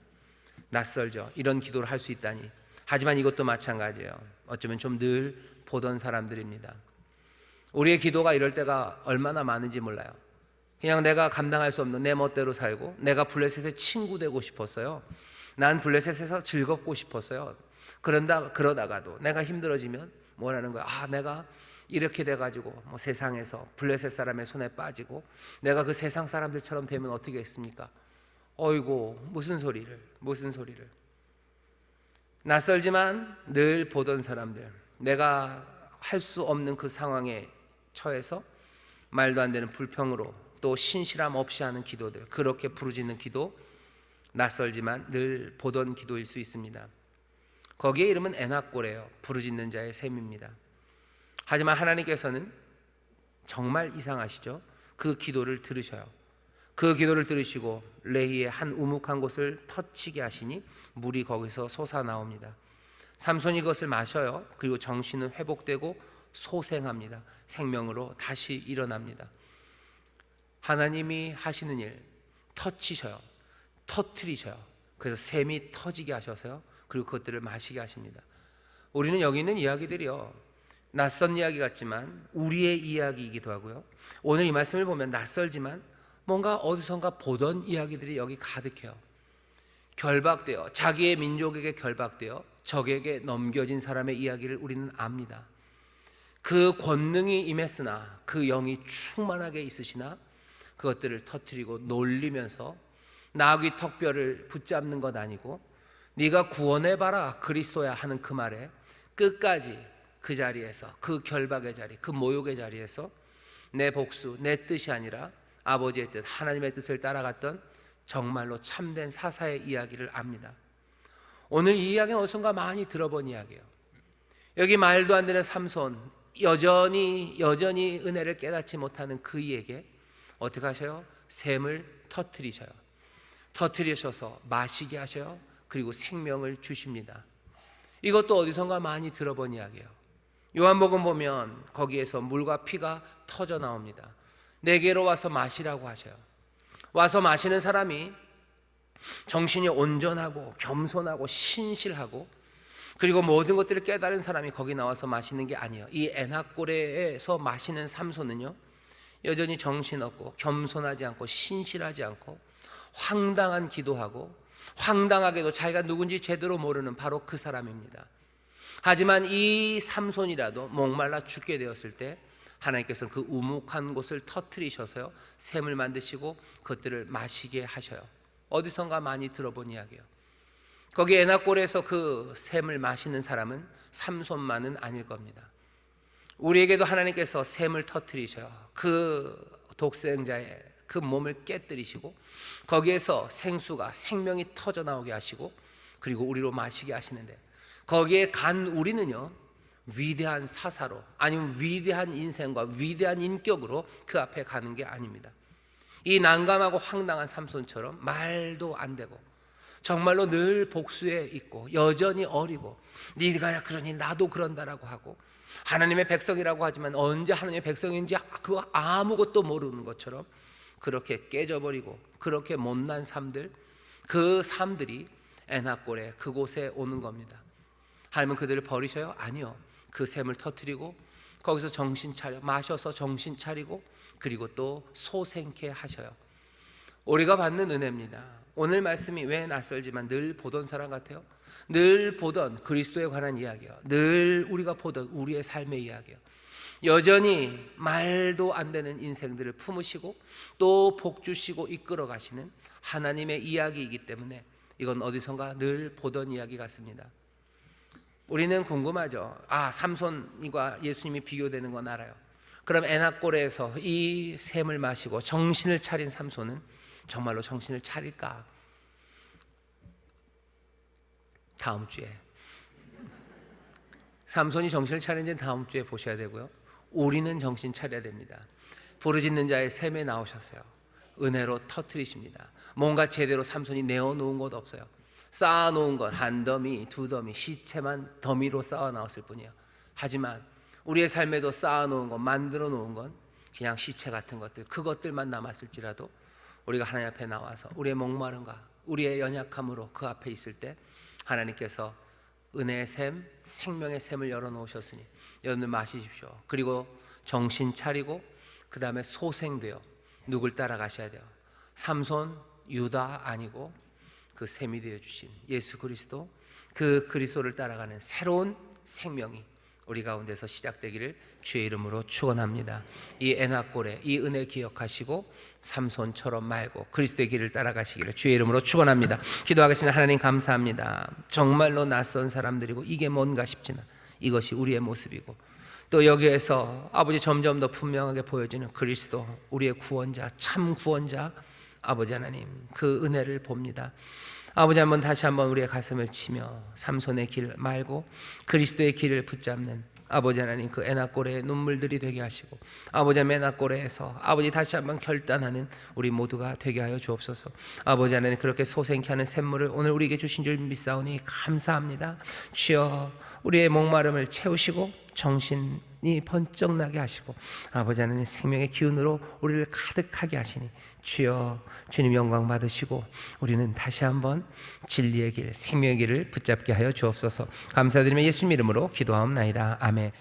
낯설죠. 이런 기도를 할 수 있다니. 하지만 이것도 마찬가지예요. 어쩌면 좀 늘 보던 사람들입니다. 우리의 기도가 이럴 때가 얼마나 많은지 몰라요. 그냥 내가 감당할 수 없는 내 멋대로 살고, 내가 블레셋의 친구 되고 싶었어요. 난 블레셋에서 즐겁고 싶었어요. 그러다가도 내가 힘들어지면 뭐라는 거야? 내가 이렇게 돼가지고 세상에서 블레셋 사람의 손에 빠지고 내가 그 세상 사람들처럼 되면 어떻게 했습니까? 어이고, 무슨 소리를. 낯설지만 늘 보던 사람들, 내가 할 수 없는 그 상황에 처해서 말도 안 되는 불평으로 또 신실함 없이 하는 기도들, 그렇게 부르짖는 기도, 낯설지만 늘 보던 기도일 수 있습니다. 거기에 이름은 에낙골이에요. 부르짖는 자의 셈입니다. 하지만 하나님께서는 정말 이상하시죠? 그 기도를 들으셔요. 그 기도를 들으시고 레히의 한 우묵한 곳을 터치게 하시니 물이 거기서 솟아나옵니다. 삼손이 그것을 마셔요. 그리고 정신은 회복되고 소생합니다. 생명으로 다시 일어납니다. 하나님이 하시는 일, 터트리셔요. 그래서 샘이 터지게 하셔서요, 그리고 그것들을 마시게 하십니다. 우리는 여기 있는 이야기들이요, 낯선 이야기 같지만 우리의 이야기이기도 하고요. 오늘 이 말씀을 보면 낯설지만 뭔가 어디선가 보던 이야기들이 여기 가득해요. 결박되어 자기의 민족에게 결박되어 적에게 넘겨진 사람의 이야기를 우리는 압니다. 그 권능이 임했으나 그 영이 충만하게 있으시나 그것들을 터뜨리고 놀리면서 나귀 턱뼈를 붙잡는 것 아니고 네가 구원해봐라 그리스도야 하는 그 말에 끝까지 그 자리에서, 그 결박의 자리, 그 모욕의 자리에서 내 복수, 내 뜻이 아니라 아버지의 뜻, 하나님의 뜻을 따라갔던 정말로 참된 사사의 이야기를 압니다. 오늘 이 이야기는 어디선가 많이 들어본 이야기예요. 여기 말도 안 되는 삼손, 여전히 은혜를 깨닫지 못하는 그이에게 어떻게 하셔요? 샘을 터뜨리셔요. 터뜨리셔서 마시게 하셔요. 그리고 생명을 주십니다. 이것도 어디선가 많이 들어본 이야기예요. 요한복음 보면 거기에서 물과 피가 터져 나옵니다. 내게로 와서 마시라고 하셔요. 와서 마시는 사람이 정신이 온전하고 겸손하고 신실하고 그리고 모든 것들을 깨달은 사람이 거기 나와서 마시는 게 아니에요. 이 에나꼬레에서 마시는 삼손은요, 여전히 정신없고 겸손하지 않고 신실하지 않고 황당한 기도하고 황당하게도 자기가 누군지 제대로 모르는 바로 그 사람입니다. 하지만 이 삼손이라도 목말라 죽게 되었을 때 하나님께서는 그 우묵한 곳을 터뜨리셔서요 샘을 만드시고 그것들을 마시게 하셔요. 어디선가 많이 들어본 이야기예요. 거기 에나골에서 그 샘을 마시는 사람은 삼손만은 아닐 겁니다. 우리에게도 하나님께서 샘을 터뜨리셔요. 그 독생자의 그 몸을 깨뜨리시고 거기에서 생수가 생명이 터져 나오게 하시고 그리고 우리로 마시게 하시는데 거기에 간 우리는요 위대한 사사로 아니면 위대한 인생과 위대한 인격으로 그 앞에 가는 게 아닙니다. 이 난감하고 황당한 삼손처럼 말도 안 되고 정말로 늘 복수에 있고 여전히 어리고 네가 그러니 나도 그런다라고 하고 하나님의 백성이라고 하지만 언제 하나님의 백성인지 그거 아무것도 모르는 것처럼 그렇게 깨져버리고 그렇게 못난 삶들, 그 삶들이 에나골의 그곳에 오는 겁니다. 하나님은 그들을 버리셔요? 아니요. 그 샘을 터뜨리고 거기서 정신 차려 마셔서 정신 차리고 그리고 또 소생케 하셔요. 우리가 받는 은혜입니다. 오늘 말씀이 왜 낯설지만 늘 보던 사람 같아요? 늘 보던 그리스도에 관한 이야기요. 늘 우리가 보던 우리의 삶의 이야기요. 여전히 말도 안 되는 인생들을 품으시고 또 복 주시고 이끌어 가시는 하나님의 이야기이기 때문에 이건 어디선가 늘 보던 이야기 같습니다. 우리는 궁금하죠. 삼손과 예수님이 비교되는 건 알아요. 그럼 에나골에서 이 샘을 마시고 정신을 차린 삼손은 정말로 정신을 차릴까? 다음 주에 삼손이 정신을 차린지는 다음 주에 보셔야 되고요. 우리는 정신 차려야 됩니다. 부르짖는 자의 샘에 나오셨어요. 은혜로 터뜨리십니다. 뭔가 제대로 삼손이 내어놓은 것 없어요. 쌓아놓은 건 한 더미, 두 더미, 시체만 더미로 쌓아 나왔을 뿐이에요. 하지만 우리의 삶에도 쌓아놓은 건, 만들어 놓은 건 그냥 시체 같은 것들, 그것들만 남았을지라도 우리가 하나님 앞에 나와서 우리의 목마름과 우리의 연약함으로 그 앞에 있을 때 하나님께서 은혜의 샘, 생명의 샘을 열어놓으셨으니 여러분들 마시십시오. 그리고 정신 차리고 그 다음에 소생되어 누굴 따라가셔야 돼요? 삼손, 유다 아니고 그 샘이 되어주신 예수 그리스도, 그 그리스도를 따라가는 새로운 생명이 우리 가운데서 시작되기를 주의 이름으로 축원합니다. 이 에나골의 이 은혜 기억하시고 삼손처럼 말고 그리스도의 길을 따라가시기를 주의 이름으로 축원합니다. 기도하겠습니다. 하나님 감사합니다. 정말로 낯선 사람들이고 이게 뭔가 싶지만 이것이 우리의 모습이고 또 여기에서 아버지 점점 더 분명하게 보여지는 그리스도, 우리의 구원자, 참 구원자 아버지 하나님, 그 은혜를 봅니다. 아버지 다시 한번 우리의 가슴을 치며 삼손의 길 말고 그리스도의 길을 붙잡는 아버지 하나님, 그 에나골의 눈물들이 되게 하시고 아버지 에나골에서 아버지 다시 한번 결단하는 우리 모두가 되게 하여 주옵소서. 아버지 하나님, 그렇게 소생케 하는 샘물을 오늘 우리에게 주신 줄 믿사오니 감사합니다. 주여, 우리의 목마름을 채우시고 정신이 번쩍 나게 하시고 아버지 하나님 생명의 기운으로 우리를 가득하게 하시니 주여, 주님 영광 받으시고 우리는 다시 한번 진리의 길, 생명의 길을 붙잡게 하여 주옵소서. 감사드리며 예수님 이름으로 기도하옵나이다. 아멘.